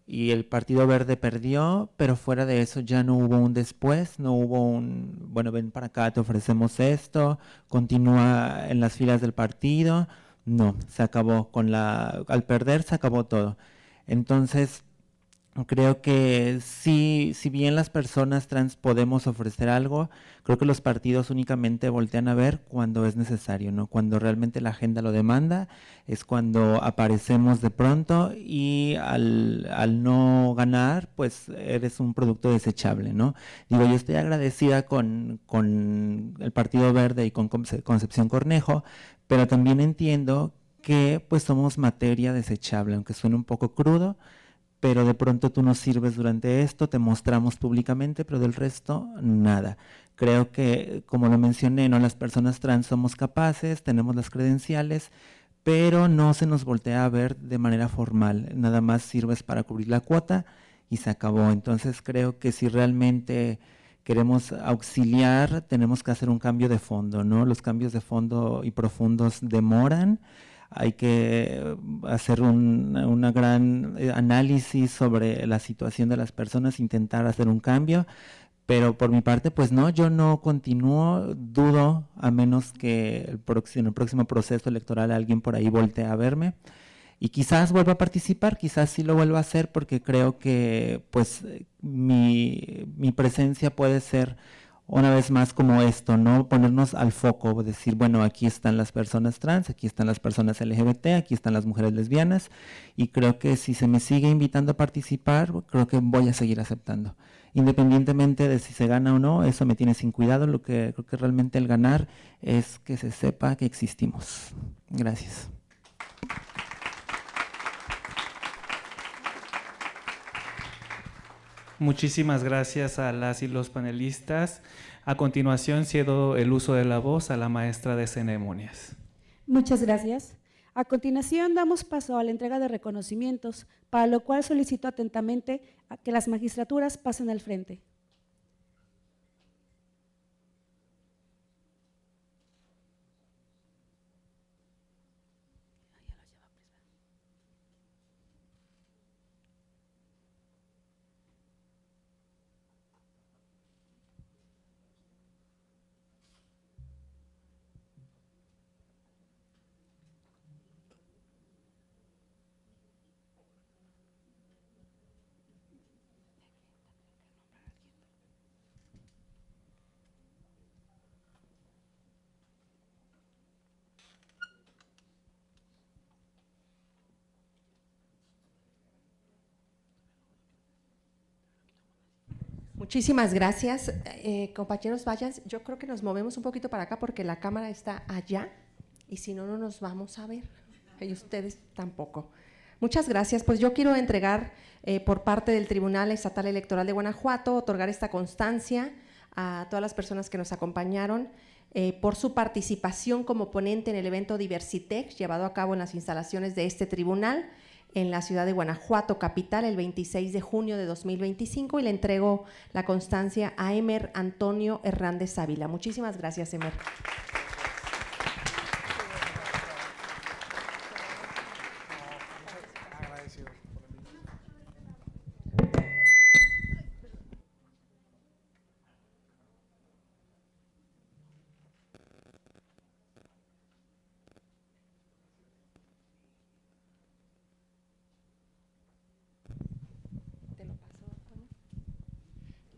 y el Partido Verde perdió, pero fuera de eso ya no hubo un después, no hubo un, bueno, ven para acá, te ofrecemos esto, continúa en las filas del partido. No, se acabó al perder se acabó todo. Entonces, creo que sí, si bien las personas trans podemos ofrecer algo, creo que los partidos únicamente voltean a ver cuando es necesario, ¿no? Cuando realmente la agenda lo demanda, es cuando aparecemos de pronto y al no ganar, pues eres un producto desechable, ¿no? Digo, yo estoy agradecida con el Partido Verde y con Concepción Cornejo, pero también entiendo que pues somos materia desechable, aunque suene un poco crudo, pero de pronto tú nos sirves durante esto, te mostramos públicamente, pero del resto, nada. Creo que, como lo mencioné, ¿no? Las personas trans somos capaces, tenemos las credenciales, pero no se nos voltea a ver de manera formal. Nada más sirves para cubrir la cuota y se acabó. Entonces creo que si realmente queremos auxiliar, tenemos que hacer un cambio de fondo, ¿no? Los cambios de fondo y profundos demoran. Hay que hacer una gran análisis sobre la situación de las personas, intentar hacer un cambio, pero por mi parte, pues no, yo no continúo, dudo, a menos que en el próximo proceso electoral alguien por ahí voltee a verme, y quizás vuelva a participar, quizás sí lo vuelva a hacer, porque creo que pues mi presencia puede ser una vez más como esto, ¿no? Ponernos al foco, decir, bueno, aquí están las personas trans, aquí están las personas LGBT, aquí están las mujeres lesbianas, y creo que si se me sigue invitando a participar, creo que voy a seguir aceptando. Independientemente de si se gana o no, eso me tiene sin cuidado. Lo que creo que realmente el ganar es que se sepa que existimos. Gracias. Muchísimas gracias a las y los panelistas. A continuación, cedo el uso de la voz a la maestra de ceremonias. Muchas gracias. A continuación, damos paso a la entrega de reconocimientos, para lo cual solicito atentamente a que las magistraturas pasen al frente. Muchísimas gracias. Compañeros, vayan, yo creo que nos movemos un poquito para acá porque la cámara está allá y si no, no nos vamos a ver. Y ustedes tampoco. Muchas gracias. Pues yo quiero entregar por parte del Tribunal Estatal Electoral de Guanajuato, otorgar esta constancia a todas las personas que nos acompañaron por su participación como ponente en el evento Diversitec llevado a cabo en las instalaciones de este tribunal en la ciudad de Guanajuato, capital, el 26 de junio de 2025, y le entrego la constancia a Emer Antonio Hernández Ávila. Muchísimas gracias, Emer.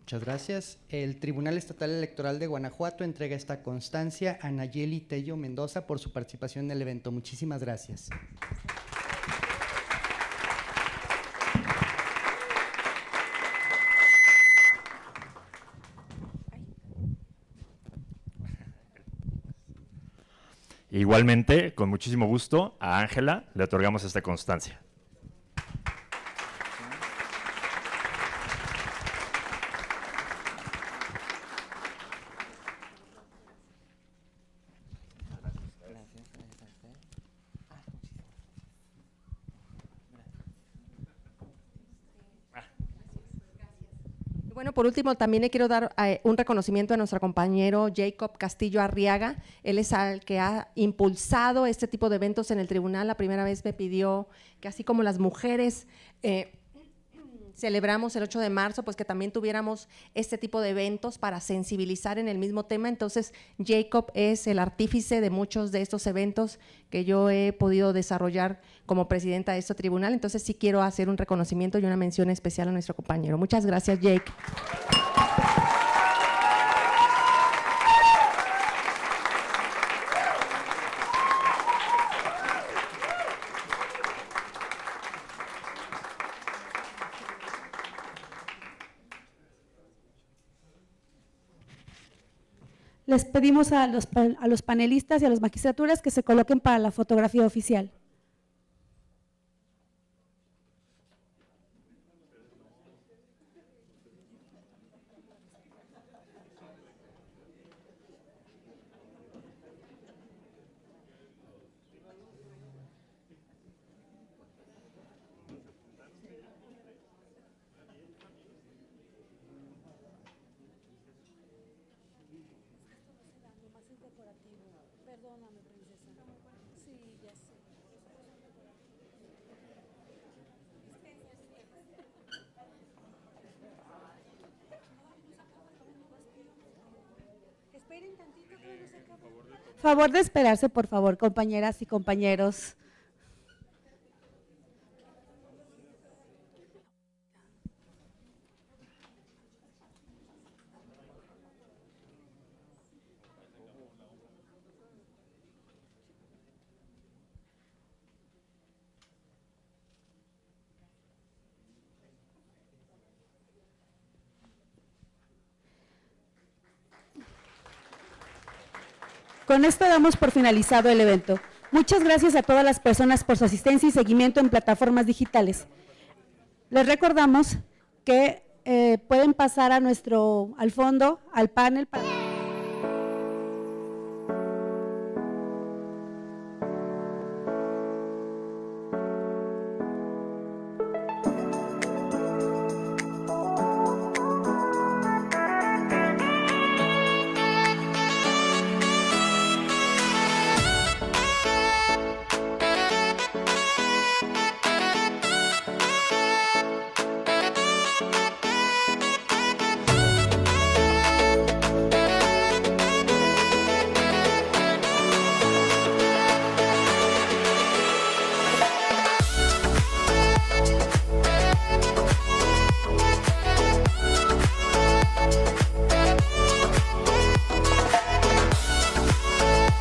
Muchas gracias. El Tribunal Estatal Electoral de Guanajuato entrega esta constancia a Nayeli Tello Mendoza por su participación en el evento. Muchísimas gracias. Y Igualmente, con muchísimo gusto, a Ángela le otorgamos esta constancia. Bueno, por último, también le quiero dar un reconocimiento a nuestro compañero Jacob Castillo Arriaga. Él es el que ha impulsado este tipo de eventos en el tribunal. La primera vez me pidió que, así como las mujeres celebramos el 8 de marzo, pues que también tuviéramos este tipo de eventos para sensibilizar en el mismo tema. Entonces, Jacob es el artífice de muchos de estos eventos que yo he podido desarrollar como presidenta de este tribunal. Entonces, sí quiero hacer un reconocimiento y una mención especial a nuestro compañero. Muchas gracias, Jake. Les pedimos a los panelistas y a las magistraturas que se coloquen para la fotografía oficial. Favor de esperarse, por favor, compañeras y compañeros. Con esto damos por finalizado el evento. Muchas gracias a todas las personas por su asistencia y seguimiento en plataformas digitales. Les recordamos que pueden pasar al fondo, al panel para